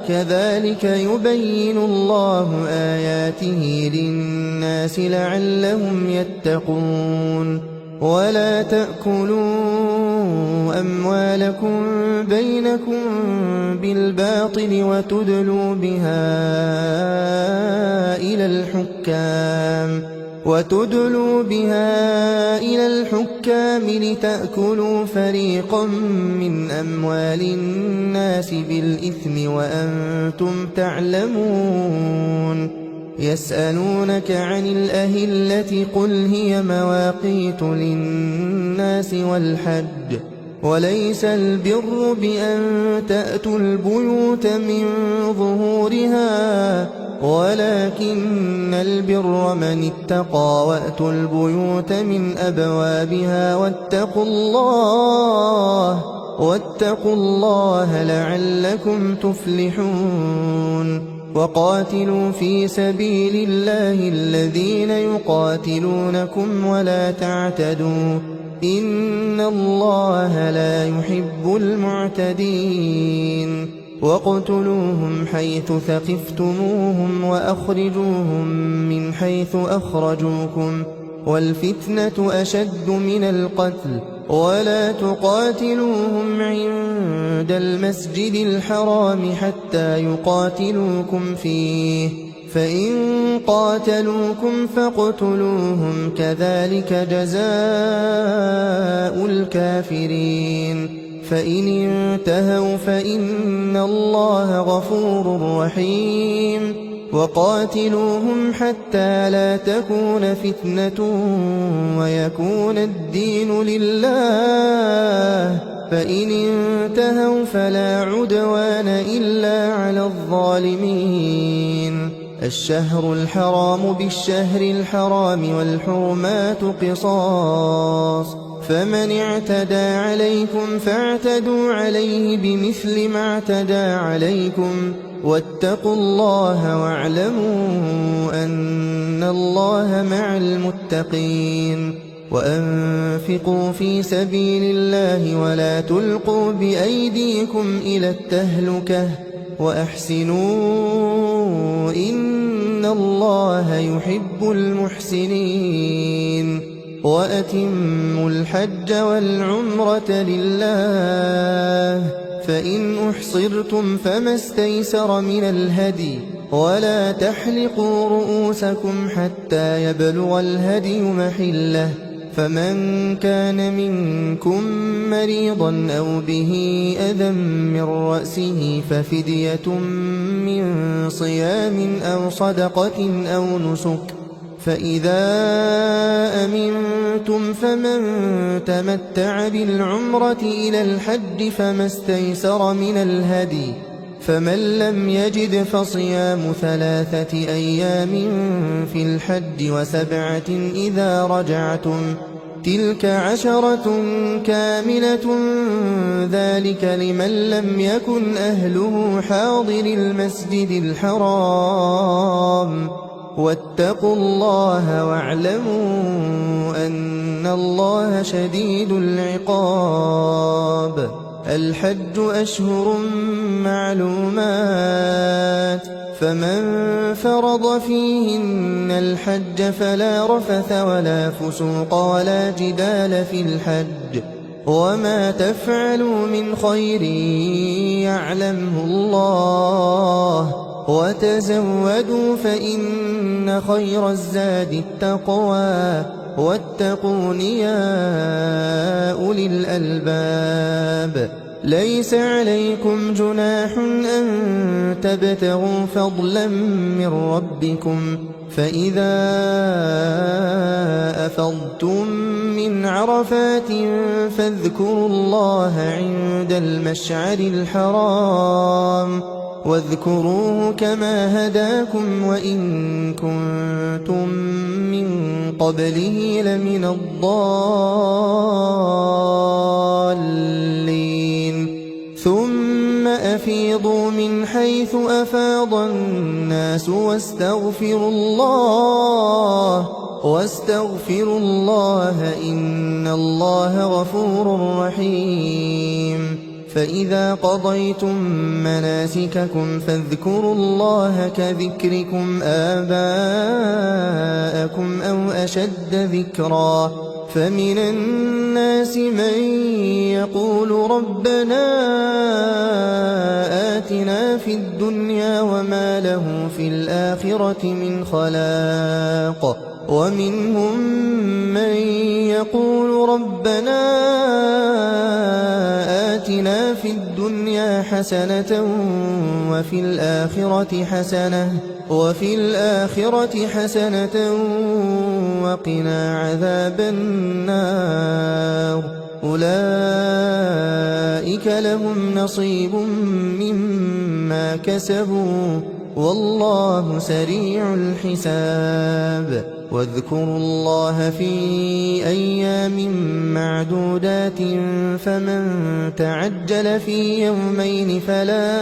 كذلك يبين الله آياته للناس لعلهم يتقون ولا تأكلوا أموالكم بينكم بالباطل وتدلوا بها إلى الحكام لتأكلوا فريقا من أموال الناس بالإثم وأنتم تعلمون يسألونك عن الأهلة قل هي مواقيت للناس والحج وليس البر بأن تأتوا البيوت من ظهورها ولكن البر من اتقى وأتوا البيوت من أبوابها واتقوا الله لعلكم تفلحون وقاتلوا في سبيل الله الذين يقاتلونكم ولا تعتدوا إن الله لا يحب المعتدين واقتلوهم حيث ثقفتموهم وأخرجوهم من حيث أخرجوكم والفتنة أشد من القتل ولا تقاتلوهم عند المسجد الحرام حتى يقاتلوكم فيه فإن قاتلوكم فاقتلوهم كذلك جزاء الكافرين فإن انتهوا فإن الله غفور رحيم وقاتلوهم حتى لا تكون فتنة ويكون الدين لله فإن انتهوا فلا عدوان إلا على الظالمين الشهر الحرام بالشهر الحرام والحرمات قصاص فمن اعتدى عليكم فاعتدوا عليه بمثل ما اعتدى عليكم واتقوا الله واعلموا أن الله مع المتقين وأنفقوا في سبيل الله ولا تلقوا بأيديكم إلى التهلكة وأحسنوا إن الله يحب المحسنين وأتموا الحج والعمرة لله فإن أحصرتم فما استيسر من الهدي ولا تحلقوا رؤوسكم حتى يبلغ الهدي محله فمن كان منكم مريضا أو به أذى من رأسه ففدية من صيام أو صدقة أو نسك فإذا أمنتم فمن تمتع بالعمرة إلى الحج فما استيسر من الهدي فمن لم يجد فصيام 3 أيام في الحج و7 إذا رجعتم تلك 10 كاملة ذلك لمن لم يكن أهله حاضر المسجد الحرام واتقوا الله واعلموا أن الله شديد العقاب الحج أشهر معلومات فمن فرض فيهن الحج فلا رفث ولا فسوق ولا جدال في الحج وما تفعلوا من خير يعلمه الله وتزودوا فإن خير الزاد التقوى واتقون يا أولي الألباب. ليس عليكم جناح أن تبتغوا فضلا من ربكم، فإذا أفضتم من عرفات فاذكروا الله عند المشعر الحرام، واذكروه كما هداكم وإن كنتم من قبله لمن الضالين. ثم أفيضوا من حيث أفاض الناس واستغفروا الله إن الله غفور رحيم. فإذا قضيتم مناسككم فاذكروا الله كذكركم آباءكم أو أشد ذكرا. فمن الناس من يقول ربنا آتنا في الدنيا وما له في الآخرة من خلاق، ومنهم من يقول ربنا آتنا في الدنيا حسنة وفي الآخرة حسنة وقنا عذاب النار. أولئك لهم نصيب مما كسبوا والله سريع الحساب. واذكروا الله في أيام معدودات، فمن تعجل في يومين فلا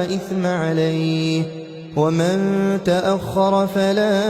إثم عليه، ومن تأخر فلا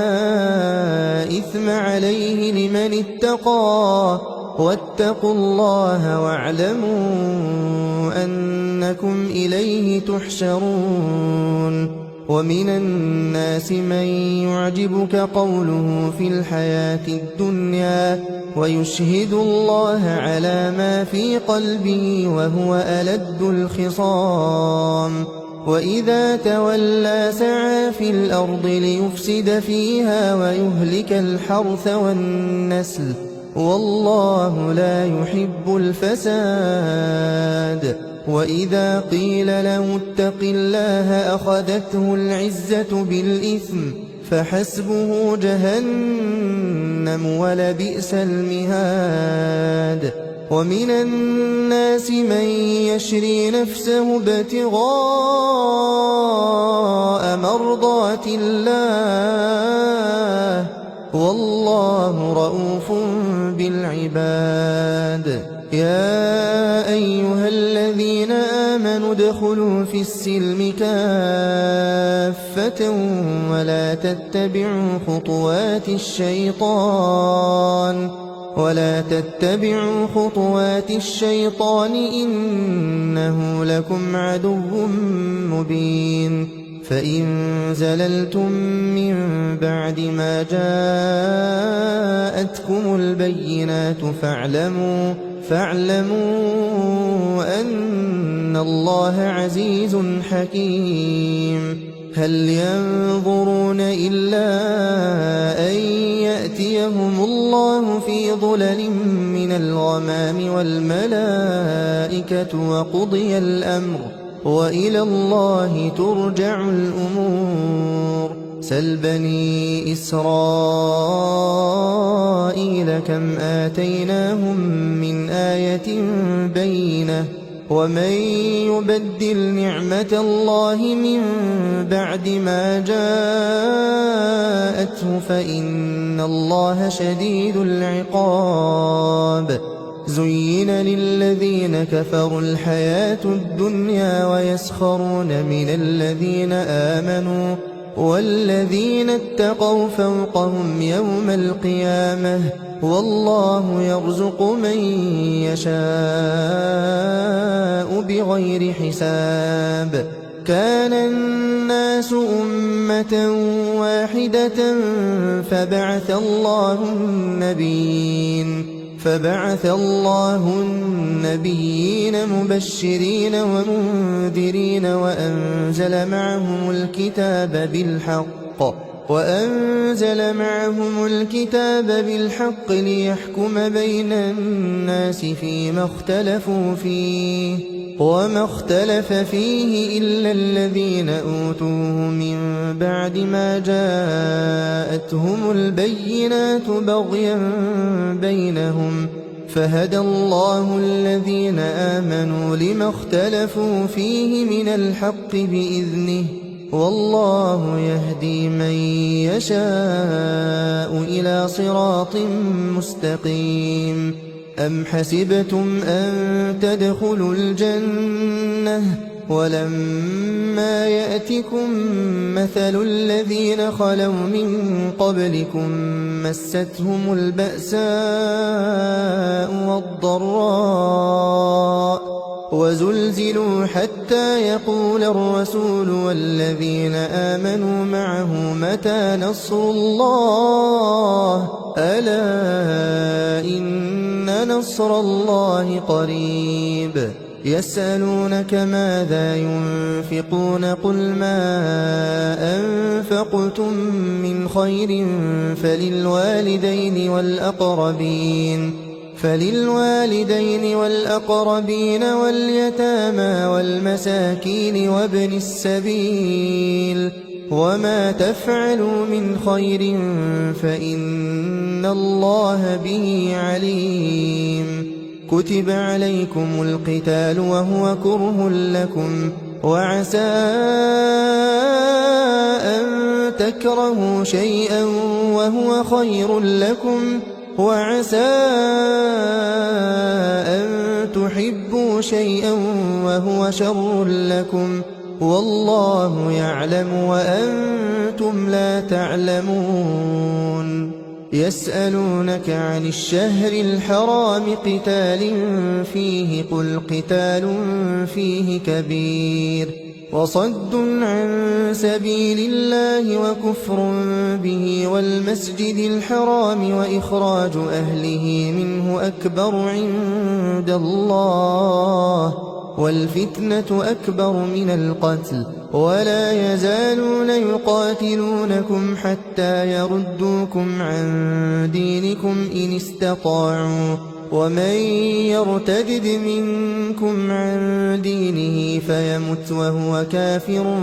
إثم عليه لمن اتقى. واتقوا الله واعلموا أنكم إليه تحشرون. ومن الناس من يعجبك قوله في الحياة الدنيا ويشهد الله على ما في قلبه وهو ألد الخصام. وإذا تولى سعى في الأرض ليفسد فيها ويهلك الحرث والنسل والله لا يحب الفساد. وإذا قيل له اتق الله أخذته العزة بالإثم فحسبه جهنم ولبئس المهاد. ومن الناس من يشري نفسه ابتغاء مرضات الله والله رؤوف بالعباد. يا أيها الذين آمنوا ادخلوا في السلم كافة ولا تتبعوا خطوات الشيطان إنه لكم عدو مبين. فإن زللتم من بعد ما جاءتكم البينات فاعلموا أن الله عزيز حكيم. هل ينظرون إلا أن يأتيهم الله في ظلل من الغمام والملائكة وقضي الأمر وإلى الله ترجع الأمور. سل بني إسرائيل كم آتيناهم من آية بينة ومن يبدل نعمة الله من بعد ما جاءته فإن الله شديد العقاب. زين للذين كفروا الحياة الدنيا ويسخرون من الذين آمنوا والذين اتقوا فوقهم يوم القيامة والله يرزق من يشاء بغير حساب. كان الناس أمة واحدة فبعث الله النبيين مبشرين ومنذرين وأنزل معهم الكتاب بالحق وأنزل معهم الكتاب بالحق ليحكم بين الناس فيما اختلفوا فيه وما اختلف فيه إلا الذين أوتوه من بعد ما جاءتهم البينات بغيا بينهم فهدى الله الذين آمنوا لما اختلفوا فيه من الحق بإذنه والله يهدي من يشاء إلى صراط مستقيم. أم حسبتم أن تدخلوا الجنة ولما يأتكم مثل الذين خلوا من قبلكم مستهم البأساء والضراء وزلزلوا حتى يقول الرسول والذين آمنوا معه متى نصر الله ألا إن نصر الله قريب. يسألونك ماذا ينفقون قل ما أنفقتم من خير فللوالدين والأقربين واليتامى والمساكين وابن السبيل وما تفعلوا من خير فإن الله به عليم. كتب عليكم القتال وهو كره لكم وعسى أن تكرهوا شيئا وهو خير لكم وعسى أن تحبوا شيئا وهو شر لكم والله يعلم وأنتم لا تعلمون. يسألونك عن الشهر الحرام قتال فيه قل قتال فيه كبير وصد عن سبيل الله وكفر به والمسجد الحرام وإخراج أهله منه أكبر عند الله والفتنة أكبر من القتل ولا يزالون يقاتلونكم حتى يردوكم عن دينكم إن استطاعوا ومن يرتد منكم عن دينه فيمت وهو كافر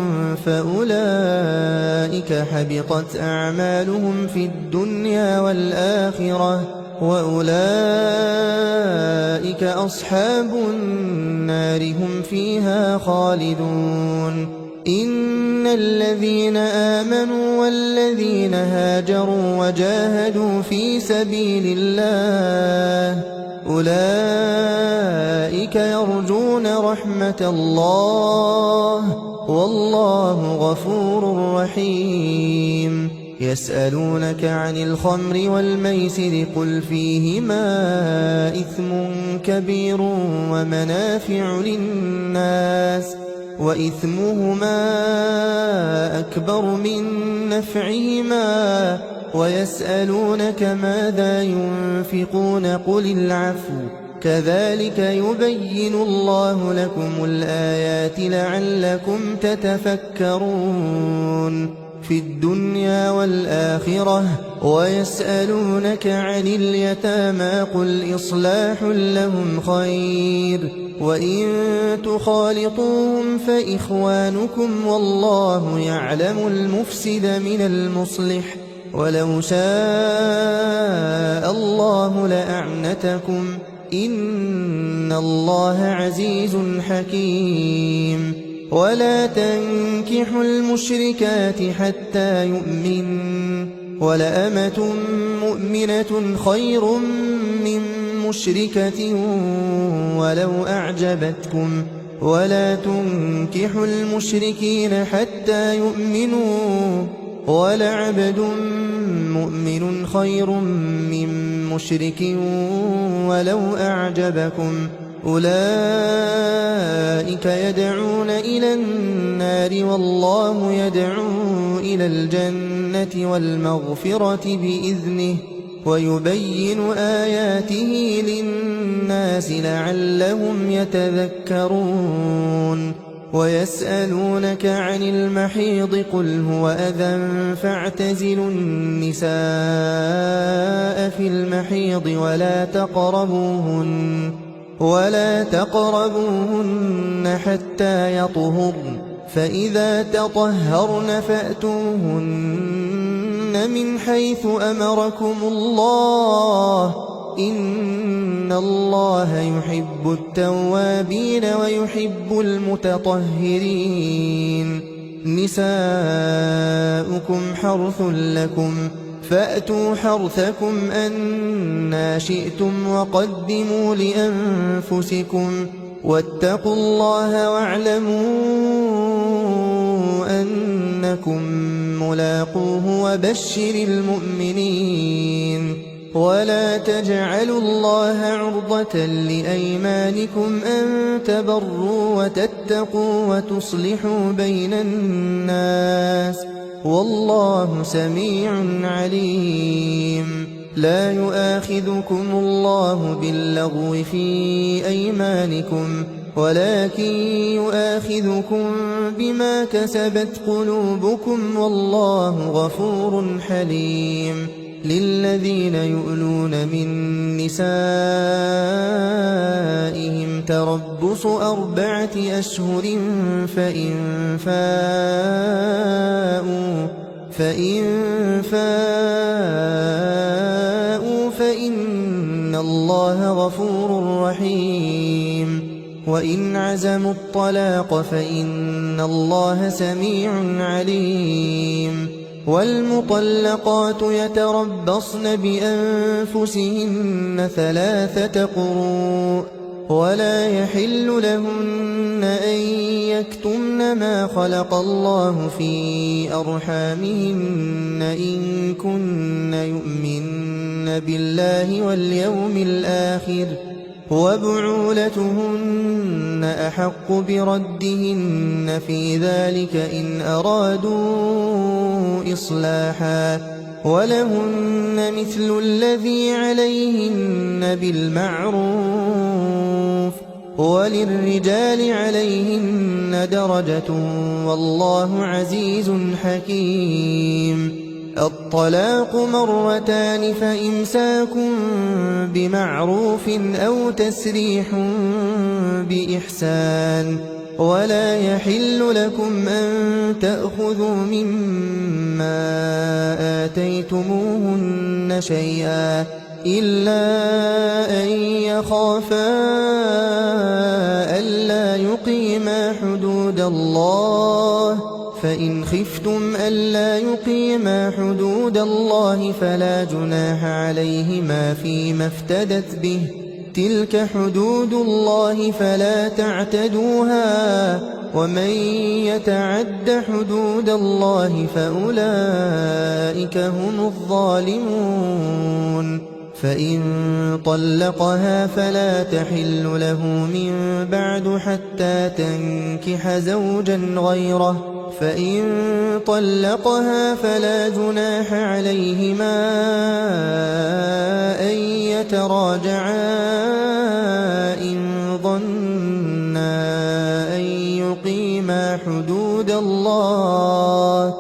فأولئك حبطت أعمالهم في الدنيا والآخرة وأولئك أصحاب النار هم فيها خالدون. إن الذين آمنوا والذين هاجروا وجاهدوا في سبيل الله أولئك يرجون رحمة الله والله غفور رحيم. يسألونك عن الخمر والميسر قل فيهما إثم كبير ومنافع للناس وإثمهما أكبر من نفعهما ويسألونك ماذا ينفقون قل العفو كذلك يبين الله لكم الآيات لعلكم تتفكرون في الدنيا والآخرة. ويسألونك عن اليتامى قل إصلاح لهم خير وإن تخالطوهم فإخوانكم والله يعلم المفسد من المصلح ولو شاء الله لأعنتكم إن الله عزيز حكيم. ولا تنكحوا المشركات حتى يؤمن ولأمة مؤمنة خير من مشركة ولو أعجبتكم ولا تنكحوا المشركين حتى يؤمنوا ولعبد مؤمن خير من مشرك ولو أعجبكم أولئك يدعون إلى النار والله يدعو إلى الجنة والمغفرة بإذنه ويبين آياته للناس لعلهم يتذكرون. ويسألونك عن المحيض قل هو أذى فاعتزلوا النساء في المحيض ولا تقربوهن حتى يطهرن فإذا تطهرن فأتوهن من حيث أمركم الله إن الله يحب التوابين ويحب المتطهرين نساؤكم حرث لكم فأتوا حرثكم أنى شئتم وقدموا لأنفسكم واتقوا الله واعلموا أنكم ملاقوه وبشر المؤمنين ولا تجعلوا الله عرضة لأيمانكم أن تبروا وتتقوا وتصلحوا بين الناس والله سميع عليم لا يؤاخذكم الله باللغو في أيمانكم ولكن يؤاخذكم بما كسبت قلوبكم والله غفور حليم للذين يؤلون من نسائهم تربص 4 أشهر فإن فاءوا فإن الله غفور رحيم وإن عزموا الطلاق فإن الله سميع عليم والمطلقات يتربصن بأنفسهن 3 قروء ولا يحل لهن أن يكتمن ما خلق الله في أرحامهن إن كن يؤمن بالله واليوم الآخر وبعولتهن أحق بردهن في ذلك إن أرادوا إصلاحا ولهن مثل الذي عليهن بالمعروف وللرجال عليهن درجة والله عزيز حكيم الطلاق 2 مرتان فإمساك بمعروف أو تسريح بإحسان ولا يحل لكم أن تأخذوا مما آتيتموهن شيئا إلا أن يخافا ألا يقيما حدود الله فإن خفتم ألا يقيما حدود الله فلا جناح عليهما فيما افتدت به تلك حدود الله فلا تعتدوها ومن يتعد حدود الله فأولئك هم الظالمون فإن طلقها فلا تحل له من بعد حتى تنكح زوجا غيره فإن طلقها فلا جناح عليهما أن يتراجعا إن ظنا أن يقيما حدود الله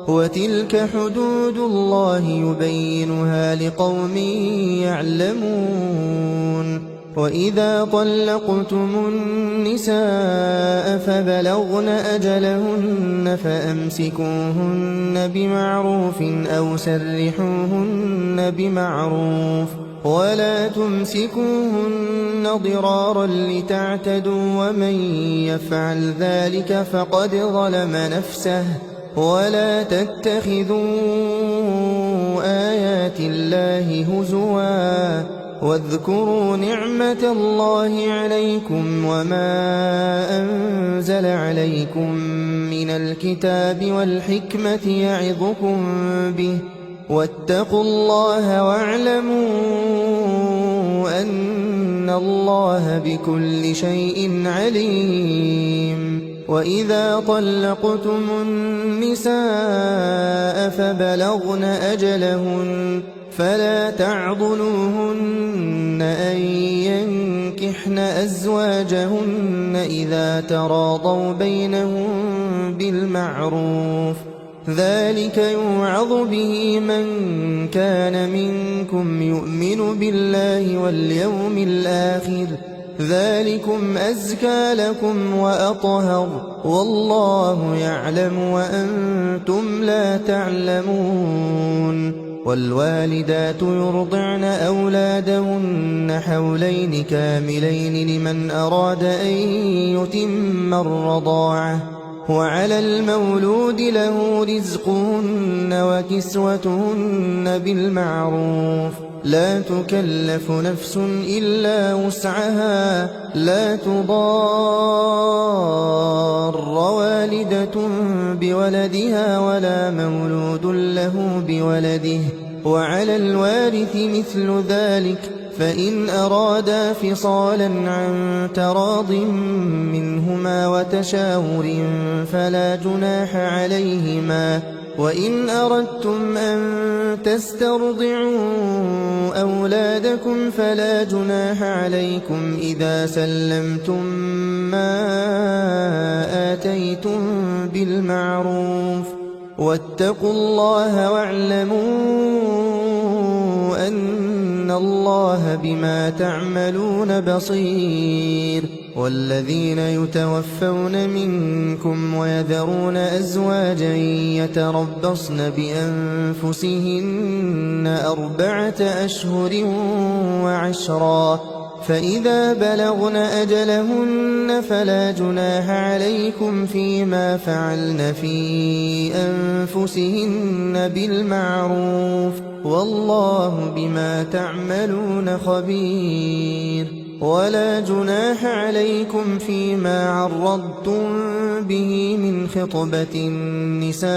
وتلك حدود الله يبينها لقوم يعلمون وإذا طلقتم النساء فبلغن أجلهن فأمسكوهن بمعروف أو سرحوهن بمعروف ولا تمسكوهن ضرارا لتعتدوا ومن يفعل ذلك فقد ظلم نفسه ولا تتخذوا آيات الله هزوا واذكروا نعمة الله عليكم وما أنزل عليكم من الكتاب والحكمة يعظكم به واتقوا الله واعلموا أن الله بكل شيء عليم وإذا طلقتم النساء فبلغن أجلهن فلا تعضلوهن أن ينكحن أزواجهن إذا تراضوا بينهم بالمعروف، ذلك يوعظ به من كان منكم يؤمن بالله واليوم الآخر، ذلكم أزكى لكم وأطهر، والله يعلم وأنتم لا تعلمون. والوالدات يرضعن أولادهن حولين كاملين لمن أراد أن يتم الرضاعة، وعلى المولود له رزقهن وكسوتهن بالمعروف، لا تكلف نفس إلا وسعها، لا تضار والدة بولدها ولا مولود له بولده، وعلى الوارث مثل ذلك، فإن أرادا فصالا عن تراض منهما وتشاور فلا جناح عليهما. وإن أردتم أن تسترضعوا أولادكم فلا جناح عليكم إذا سلمتم ما آتيتم بالمعروف، واتقوا الله واعلموا أن الله بما تعملون بصير. والذين يتوفون منكم ويذرون أزواجا يتربصن بأنفسهن 4 أشهر وعشرا، فإذا بلغن أجلهن فلا جناح عليكم فيما فعلن في أنفسهن بالمعروف، والله بما تعملون خبير. ولا جناح عليكم فيما عرضتم به من خطبة النساء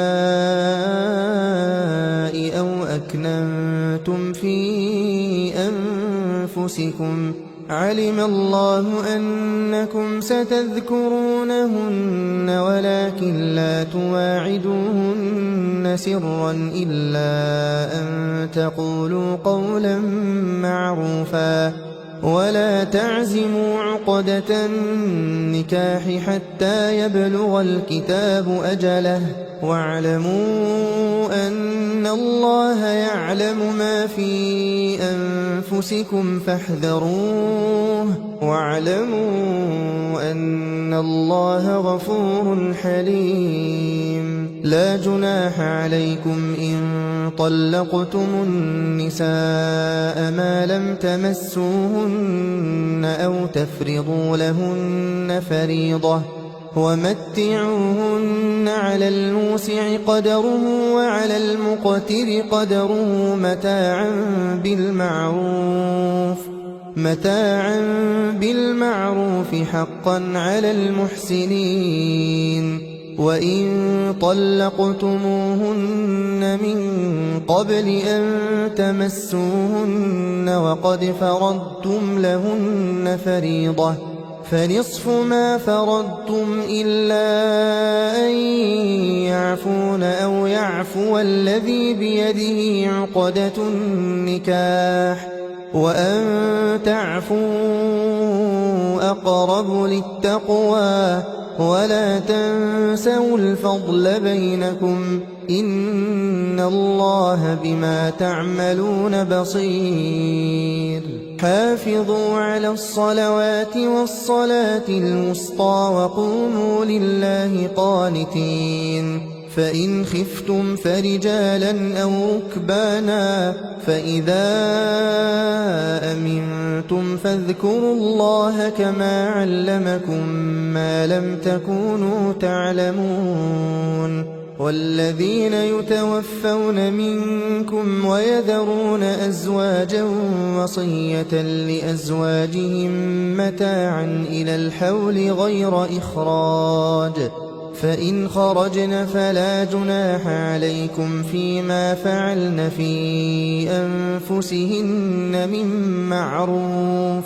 أو أكننتم في أنفسكم، علم الله أنكم ستذكرونهن ولكن لا تواعدوهن سرا إلا أن تقولوا قولا معروفا، ولا تعزموا عقدة النكاح حتى يبلغ الكتاب أجله، واعلموا أن الله يعلم ما في أنفسكم فاحذروه، واعلموا أن الله غفور حليم. لا جناح عليكم إن طلقتم النساء ما لم تمسوهن أو تفرضوا لهن فريضة، ومتعوهن على الموسع قدره وعلى المقتر قدره متاعا بالمعروف حقا على المحسنين. وإن طلقتموهن من قبل أن تمسوهن وقد فرضتم لهن فريضة فنصف ما فرضتم إلا أن يعفون أو يعفو الذي بيده عقدة النكاح، وأن تعفوا أقرب للتقوى، ولا تنسوا الفضل بينكم، إن الله بما تعملون بصير. حافظوا على الصلوات والصلاة الوسطى وقوموا لله قانتين. فإن خفتم فرجالا أو ركبانا، فإذا أمنتم فاذكروا الله كما علمكم ما لم تكونوا تعلمون. والذين يتوفون منكم ويذرون أزواجا وصية لأزواجهم متاعا إلى الحول غير إخراج، فإن خرجن فلا جناح عليكم فيما فعلن في أنفسهن من معروف،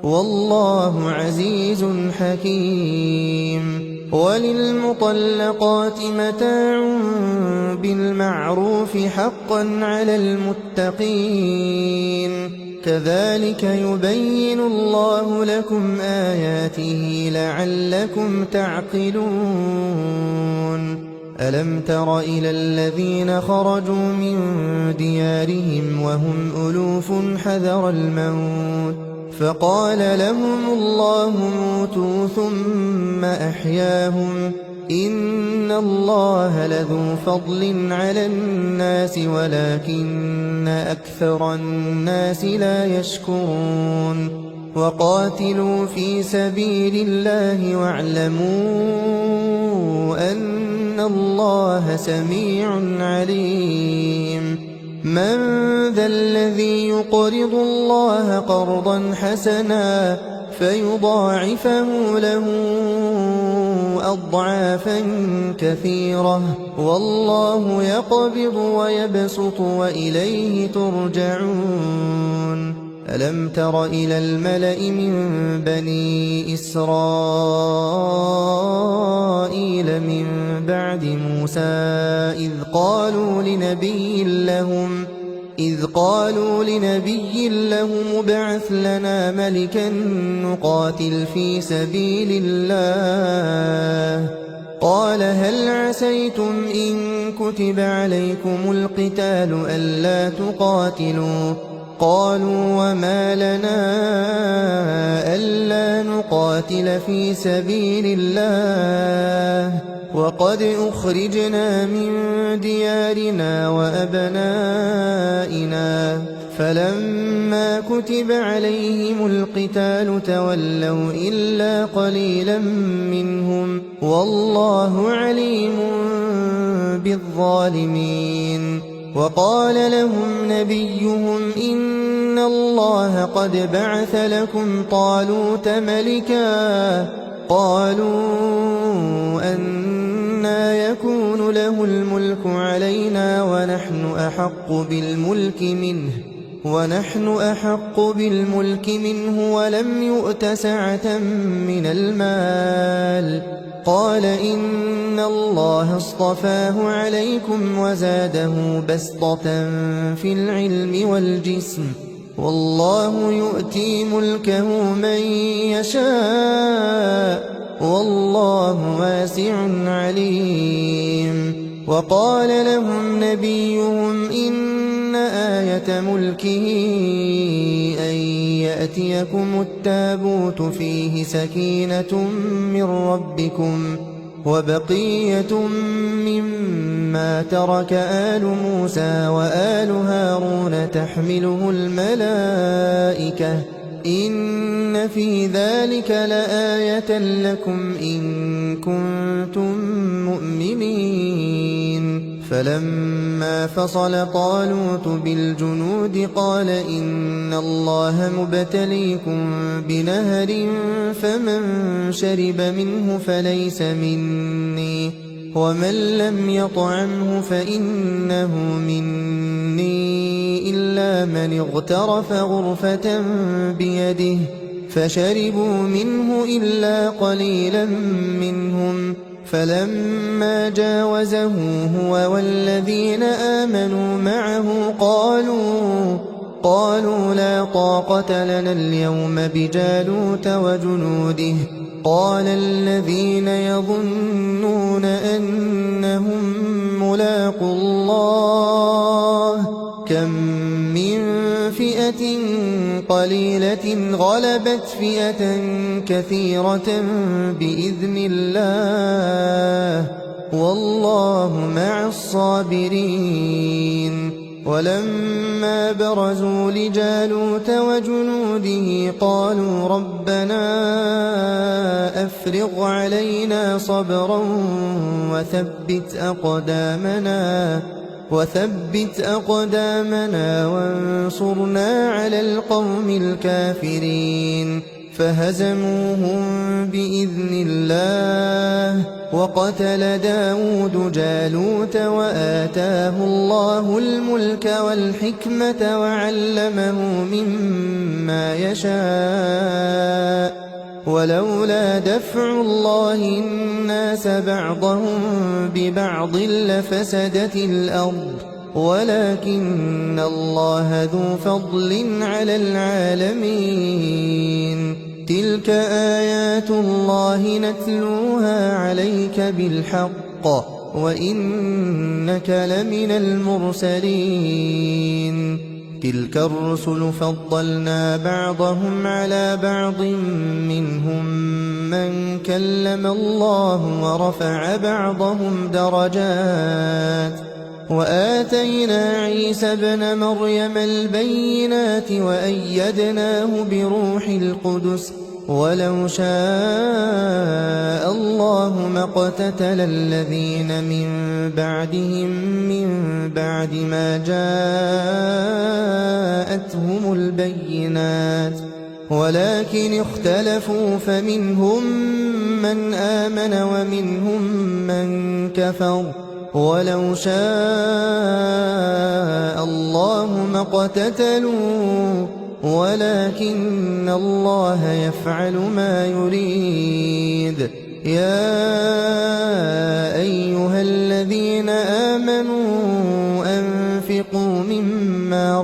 والله عزيز حكيم. وَلِلْمُطَلَّقَاتِ مَتَاعٌ بِالْمَعْرُوفِ حَقًّا عَلَى الْمُتَّقِينَ كَذَلِكَ يُبَيِّنُ اللَّهُ لَكُمْ آيَاتِهِ لَعَلَّكُمْ تَعْقِلُونَ أَلَمْ تَرَ إِلَى الَّذِينَ خَرَجُوا مِن دِيَارِهِمْ وَهُمْ أُلُوفٌ حَذَرَ الْمَوْتِ فَقَالَ لَهُمُ اللَّهُ مُوتُوا ثُمَّ أَحْيَاهُمْ إِنَّ اللَّهَ لَذُو فَضْلٍ عَلَى النَّاسِ وَلَكِنَّ أَكْثَرَ النَّاسِ لَا يَشْكُرُونَ وَقَاتِلُوا فِي سَبِيلِ اللَّهِ وَاعْلَمُوا أَنَّ اللَّهَ سَمِيعٌ عَلِيمٌ مَنْ ذَا الَّذِي يُقْرِضُ اللَّهَ قَرْضًا حَسَنًا فَيُضَاعِفَهُ لَهُ أَضْعَافًا كَثِيرَةً وَاللَّهُ يَقْبِضُ وَيَبْسُطُ وَإِلَيْهِ تُرْجَعُونَ أَلَمْ تَرَ إِلَى الْمَلَإِ مِنْ بَنِي إِسْرَائِيلَ مِنْ بَعْدِ مُوسَى إذ قالوا لنبي لهم ابْعَثْ لنا ملكا نقاتل في سبيل الله قال هل عسيتم إن كتب عليكم القتال ألا تقاتلوا قالوا وما لنا ألا نقاتل في سبيل الله وقد أخرجنا من ديارنا وأبنائنا فلما كتب عليهم القتال تولوا إلا قليلا منهم والله عليم بالظالمين وقال لهم نبيهم إن الله قد بعث لكم طالوت ملكا قالوا أنى يكون له الملك علينا ونحن أحق بالملك منه ولم يؤت سعة من المال قال إن الله اصطفاه عليكم وزاده بسطة في العلم والجسم والله يؤتي ملكه من يشاء والله واسع عليم وقال لهم نبيهم إن آية ملكه أن يأتيكم التابوت فيه سكينة من ربكم وبقية مما ترك آل موسى وآل هارون تحمله الملائكة إن في ذلك لآية لكم إن كنتم مؤمنين فلما فصل طالوت بالجنود قال إن الله مبتليكم بنهر فمن شرب منه فليس مني ومن لم يطعمه فإنه مني إلا من اغترف غرفة بيده فشربوا منه إلا قليلا منهم فلما جاوزه هو والذين آمنوا معه قالوا لا طاقة لنا اليوم بجالوت وجنوده قال الذين يظنون أنهم ملاقو الله كم من فئة قليلة غلبت فئة كثيرة بإذن الله والله مع الصابرين ولما برزوا لجالوت وجنوده قالوا ربنا أفرغ علينا صبرا وثبت أقدامنا وانصرنا على القوم الكافرين فهزموهم بإذن الله وقتل داود جالوت وآتاه الله الملك والحكمة وعلمه مما يشاء ولولا دفع الله الناس بعضهم ببعض لفسدت الأرض ولكن الله ذو فضل على العالمين تلك آيات الله نتلوها عليك بالحق وإنك لمن المرسلين تلك الرسل فضلنا بعضهم على بعض منهم من كلم الله ورفع بعضهم درجات وآتينا عيسى ابن مريم البينات وأيدناه بروح القدس ولو شاء الله ما اقتتل الذين من بعدهم من بعد ما جاءتهم البينات ولكن اختلفوا فمنهم من آمن ومنهم من كفر ولو شاء الله ما اقتتلوا ولكن الله يفعل ما يريد يا أيها الذين آمنوا أنفقوا مما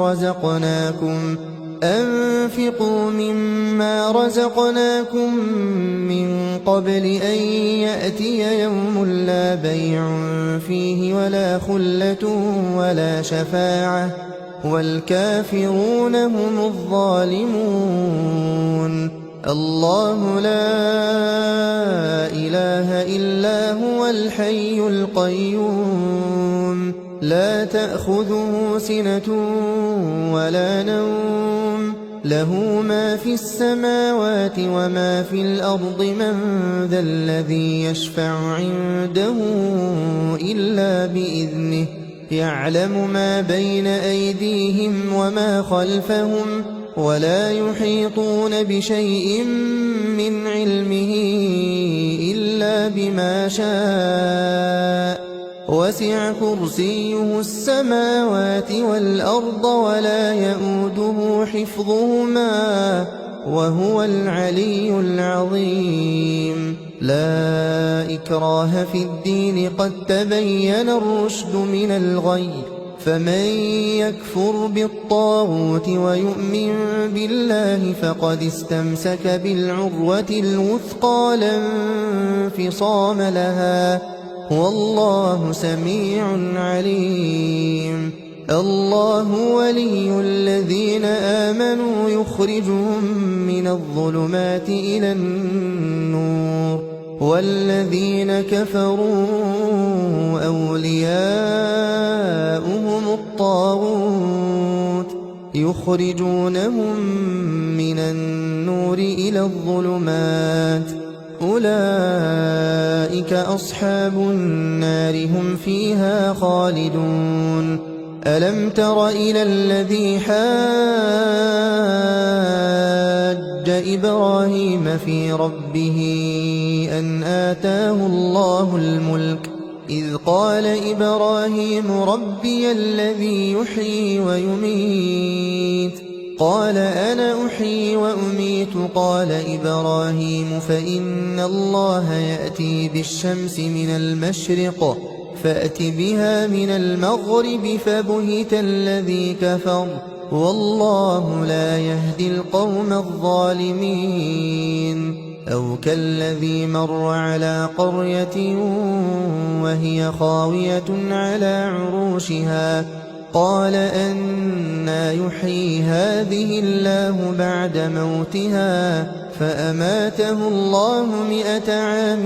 رزقناكم من قبل أن يأتي يوم لا بيع فيه ولا خلة ولا شفاعة والكافرون هم الظالمون الله لا إله إلا هو الحي القيوم لا تأخذه سنة ولا نوم له ما في السماوات وما في الأرض من ذا الذي يشفع عنده إلا بإذنه يعلم ما بين أيديهم وما خلفهم ولا يحيطون بشيء من علمه إلا بما شاء وسع كرسيه السماوات والأرض ولا يئوده حفظهما وهو العلي العظيم لا إكراه في الدين قد تبين الرشد من الغي فمن يكفر بالطاغوت ويؤمن بالله فقد استمسك بالعروة الوثقى لا انفصام لها والله سميع عليم الله ولي الذين آمنوا يخرجهم من الظلمات إلى النور والذين كفروا أولياؤهم الطاغوت يخرجونهم من النور إلى الظلمات أولئك أصحاب النار هم فيها خالدون ألم تر إلى الذي حاج إبراهيم في ربه أن آتاه الله الملك إذ قال إبراهيم ربي الذي يحيي ويميت قال أنا أحيي وأميت قال إبراهيم فإن الله يأتي بالشمس من المشرق فأت بها من المغرب فبهت الذي كفر والله لا يهدي القوم الظالمين أو كالذي مر على قرية وهي خاوية على عروشها قال أنى يحيي هذه الله بعد موتها فأماته الله 100 عام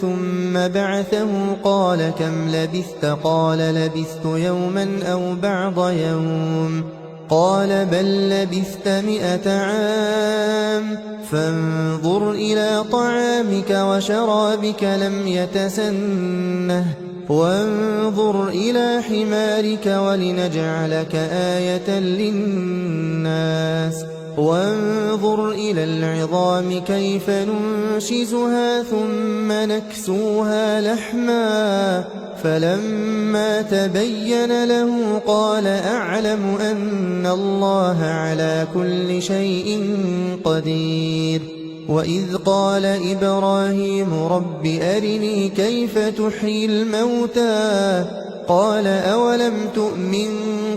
ثم بعثه قال كم لبثت قال لبثت يوما أو بعض يوم قال بل لبثت 100 عام فانظر إلى طعامك وشرابك لم يتسنه وانظر إلى حمارك ولنجعلك آية للناس وانظر إلى العظام كيف ننشزها ثم نكسوها لحما فلما تبين له قال أعلم أن الله على كل شيء قدير وإذ قال إبراهيم رب أرني كيف تحيي الموتى قال أولم تؤمن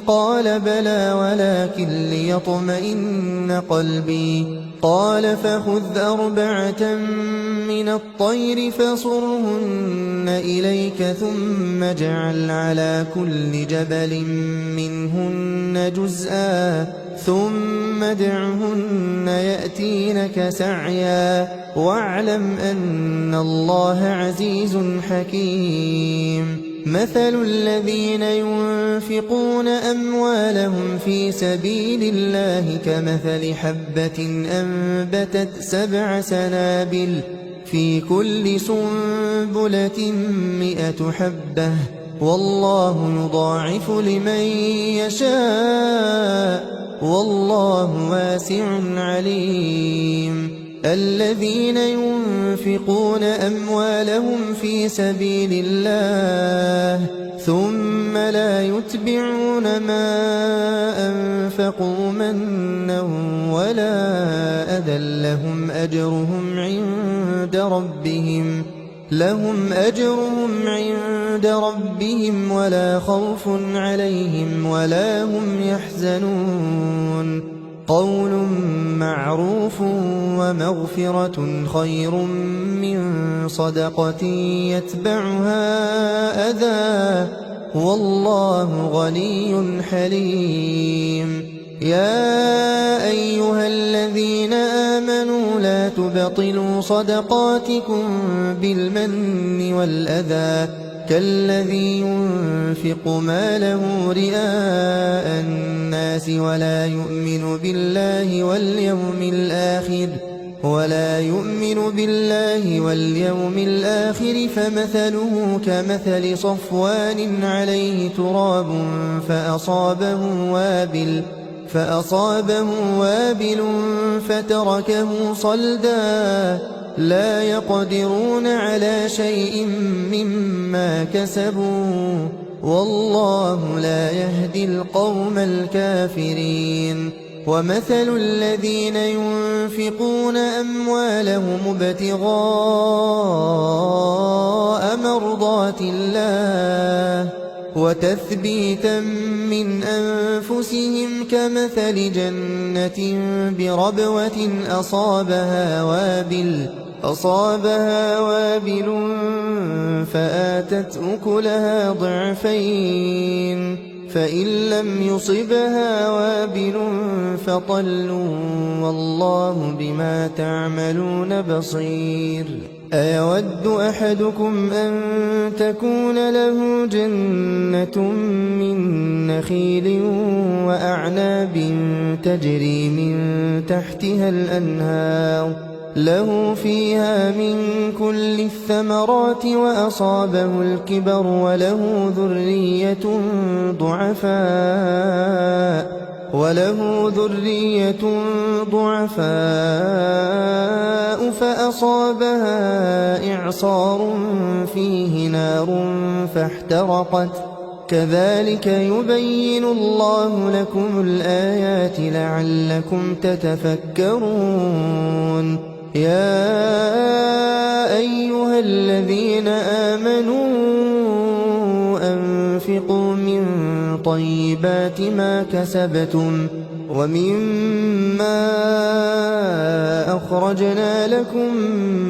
قال بلى ولكن ليطمئن قلبي قال فخذ 4 من الطير فصرهن إليك ثم اجعل على كل جبل منهن جزءا ثم ادعهن يأتينك سعيا واعلم أن الله عزيز حكيم مثل الذين ينفقون أموالهم في سبيل الله كمثل حبة أنبتت 7 سنابل في كل سنبلة 100 حبة والله يضاعف لمن يشاء والله واسع عليم الذين ينفقون أموالهم في سبيل الله ثم لا يتبعون ما أنفقوا منا ولا أذى لهم أجرهم عند ربهم ولا خوف عليهم ولا هم يحزنون قول معروف ومغفرة خير من صدقة يتبعها أذى والله غني حليم يا أيها الذين آمنوا لا تبطلوا صدقاتكم بالمن والأذى كالذي ينفق ماله رئاء الناس ولا يؤمن بالله واليوم الآخر فمثله كمثل صفوان عليه تراب فأصابه وابل فتركه صلدا لا يقدرون على شيء مما كسبوا والله لا يهدي القوم الكافرين ومثل الذين ينفقون أموالهم ابتغاء مرضات الله وتثبيتا من أنفسهم كمثل جنة بربوة أصابها وابل فآتت أكلها ضعفين فإن لم يصبها وابل فطل والله بما تعملون بصير أيود أحدكم أن تكون له جنة من نخيل وأعناب تجري من تحتها الأنهار له فيها من كل الثمرات وأصابه الكبر وله ذرية ضعفاء فأصابها إعصار فيه نار فاحترقت كذلك يبين الله لكم الآيات لعلكم تتفكرون يا أيها الذين آمنوا أنفقوا من طيبات ما كسبتم ومما أخرجنا لكم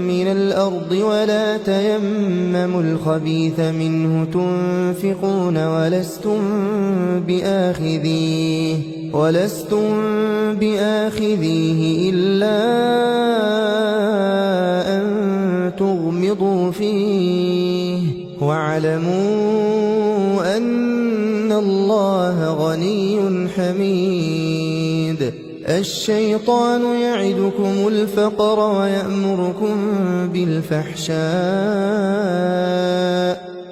من الأرض ولا تيمموا الخبيث منه تنفقون ولستم بآخذيه إلا أن تغمضوا فيه واعلموا أن الله غني حميد الشيطان يعدكم الفقر ويأمركم بالفحشاء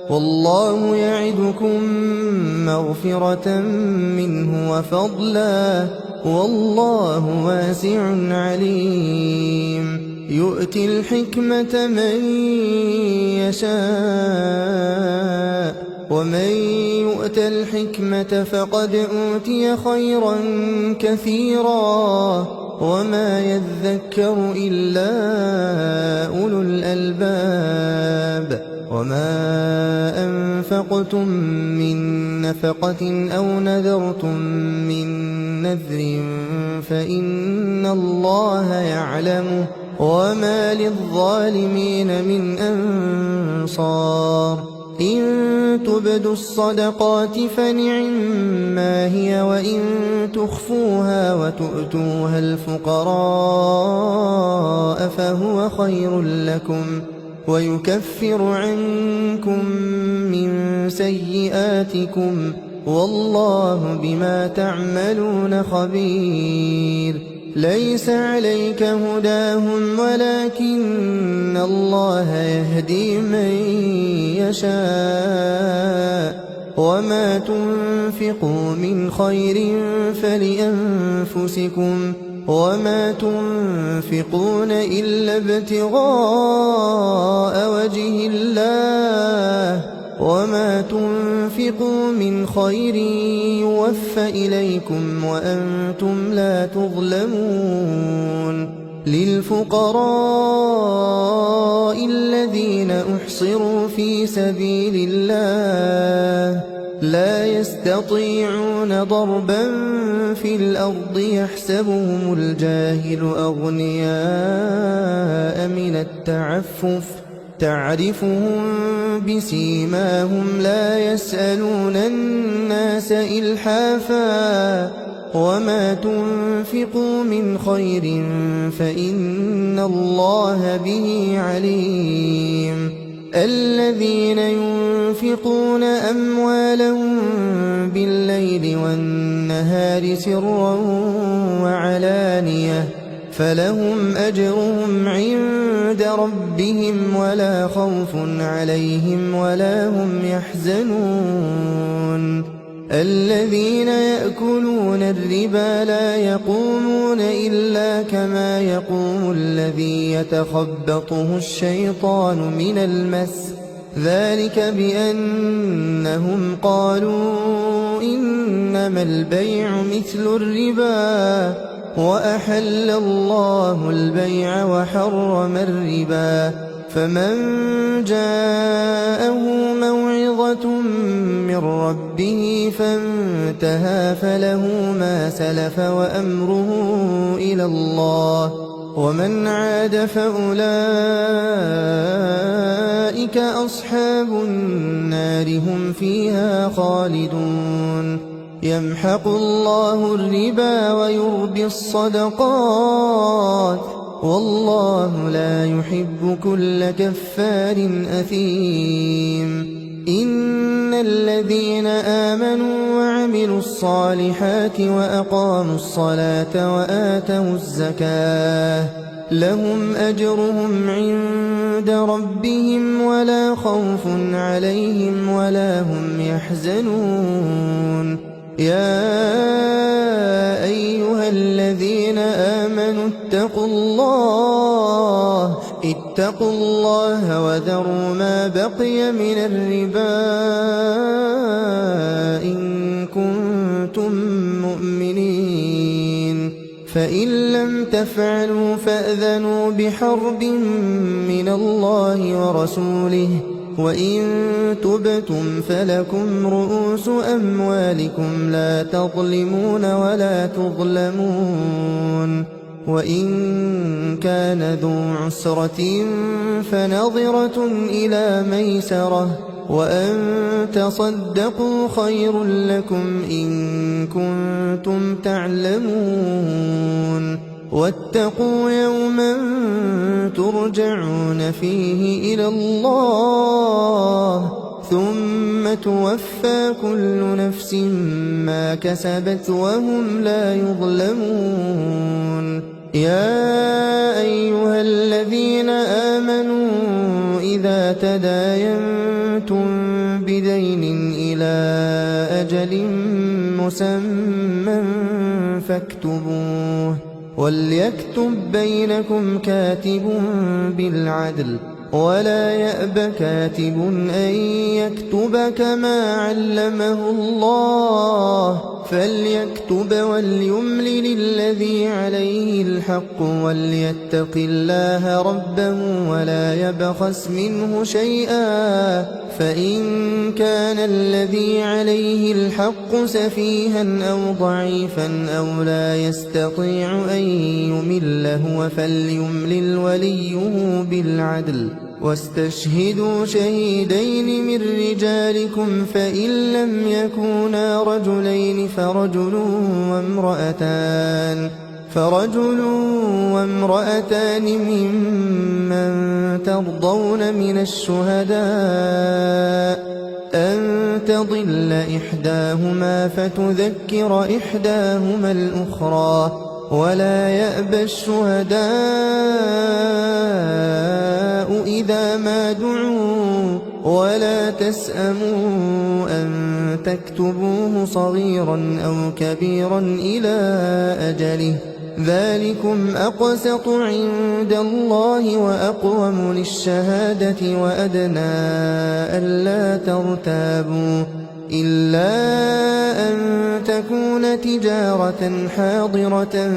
والله يعدكم مغفرة منه وفضلا والله واسع عليم يؤتي الحكمة من يشاء ومن يؤت الحكمة فقد أوتي خيرا كثيرا وما يذكر إلا أولو الألباب وما أنفقتم من نفقة أو نذرتم من نذر فإن الله يعلمه وما للظالمين من أنصار إن تبدوا الصدقات فنعما هي وإن تخفوها وتؤتوها الفقراء فهو خير لكم ويكفر عنكم من سيئاتكم والله بما تعملون خبير ليس عليك هداهم ولكن الله يهدي من يشاء وما تنفقوا من خير فلأنفسكم وما تنفقون إلا ابتغاء وجه الله وما تنفقوا من خير يوفى إليكم وأنتم لا تظلمون للفقراء الذين أحصروا في سبيل الله لا يستطيعون ضربا في الأرض يحسبهم الجاهل أغنياء من التعفف تعرفهم بسيماهم لا يسألون الناس إلحافا وما تنفقوا من خير فإن الله به عليم الذين ينفقون أموالهم بالليل والنهار سرا وعلانية فلهم أجرهم عند ربهم ولا خوف عليهم ولا هم يحزنون الذين يأكلون الربا لا يقومون إلا كما يقوم الذي يتخبطه الشيطان من المس ذلك بأنهم قالوا إنما البيع مثل الربا وأحل الله البيع وحرم الربا فمن جاءه موعظة من ربه فانتهى فله ما سلف وأمره إلى الله ومن عاد فأولئك أصحاب النار هم فيها خالدون يمحق الله الربا ويربي الصدقات والله لا يحب كل كفار أثيم إن الذين آمنوا وعملوا الصالحات وأقاموا الصلاة وآتوا الزكاة لهم أجرهم عند ربهم ولا خوف عليهم ولا هم يحزنون يا أيها الذين آمنوا اتقوا الله وذروا ما بقي من الربا إن كنتم مؤمنين فإن لم تفعلوا فأذنوا بحرب من الله ورسوله وإن تبتم فلكم رؤوس أموالكم لا تظلمون ولا تظلمون وإن كان ذو عسرة فنظرة إلى ميسرة وأن تصدقوا خير لكم إن كنتم تعلمون واتقوا يوما ترجعون فيه إلى الله ثم توفى كل نفس ما كسبت وهم لا يظلمون يا أيها الذين آمنوا إذا تداينتم بدين إلى أجل مسمى فاكتبوه وليكتب بينكم كاتب بالعدل ولا يأب كاتب أن يكتب كما علمه الله فليكتب وليملل الذي عليه الحق وليتق الله ربه ولا يبخس منه شيئا فإن كان الذي عليه الحق سفيها أو ضعيفا أو لا يستطيع أن يمل هو فليملل وليه بالعدل واستشهدوا شهيدين من رجالكم فإن لم يكونا رجلين فرجل وامرأتان ممن ترضون من الشهداء أن تضل إحداهما فتذكر إحداهما الأخرى ولا يأبى الشهداء إذا ما دعوا ولا تسأموا أن تكتبوه صغيرا أو كبيرا إلى أجله ذلكم أقسط عند الله وأقوم للشهادة وأدنى ألا ترتابوا إلا أن تكون تجارة حاضرة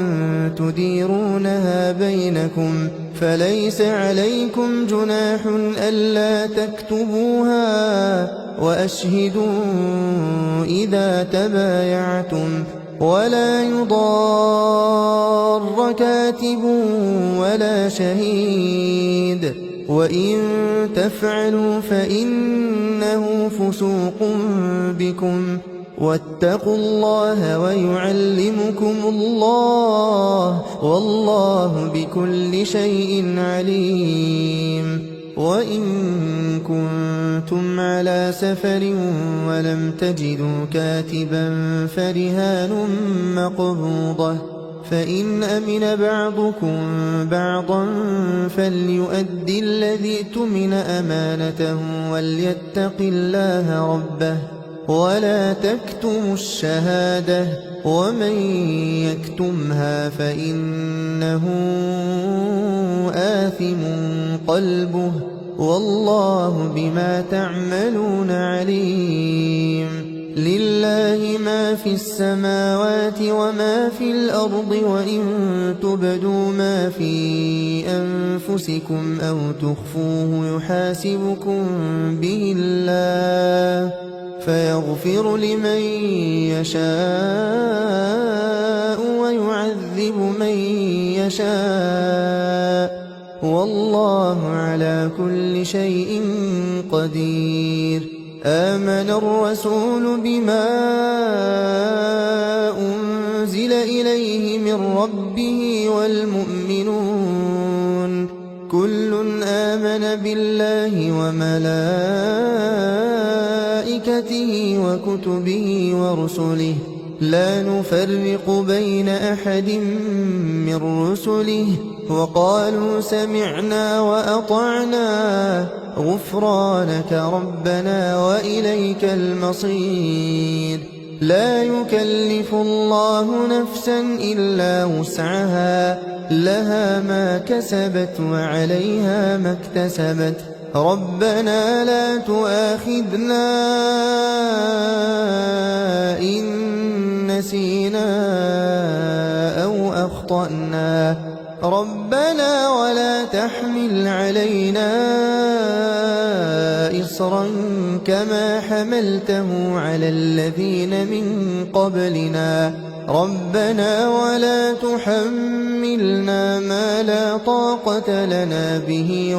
تديرونها بينكم فليس عليكم جناح ألا تكتبوها وأشهدوا إذا تبايعتم ولا يضار كاتب ولا شهيد وإن تفعلوا فإنه فسوق بكم واتقوا الله ويعلمكم الله والله بكل شيء عليم وإن كنتم على سفر ولم تجدوا كاتبا فرهان مقبوضة فإن أمن بعضكم بعضا فليؤدي الذي اؤتمن أمانته وليتق الله ربه ولا تكتموا الشهادة ومن يكتمها فإنه آثم قلبه والله بما تعملون عليم لله ما في السماوات وما في الأرض وإن تبدوا ما في أنفسكم أو تخفوه يحاسبكم به الله فيغفر لمن يشاء ويعذب من يشاء والله على كل شيء قدير آمن الرسول بما أنزل إليه من ربه والمؤمنون كل آمن بالله وملائكته وكتبه ورسله لا نفرق بين أحد من رسله وقالوا سمعنا وأطعنا غفرانك ربنا وإليك المصير لا يكلف الله نفسا إلا وسعها لها ما كسبت وعليها ما اكتسبت ربنا لا تؤاخذنا إن نسينا أو أخطأنا ربنا ولا تحمل علينا إصرا كما حملته على الذين من قبلنا ربنا ولا تحملنا ما لا طاقة لنا به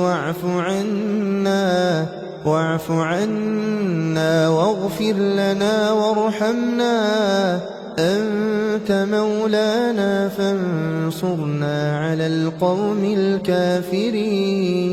واعف عنا واغفر لنا وارحمنا أنت مولانا فانصرنا على القوم الكافرين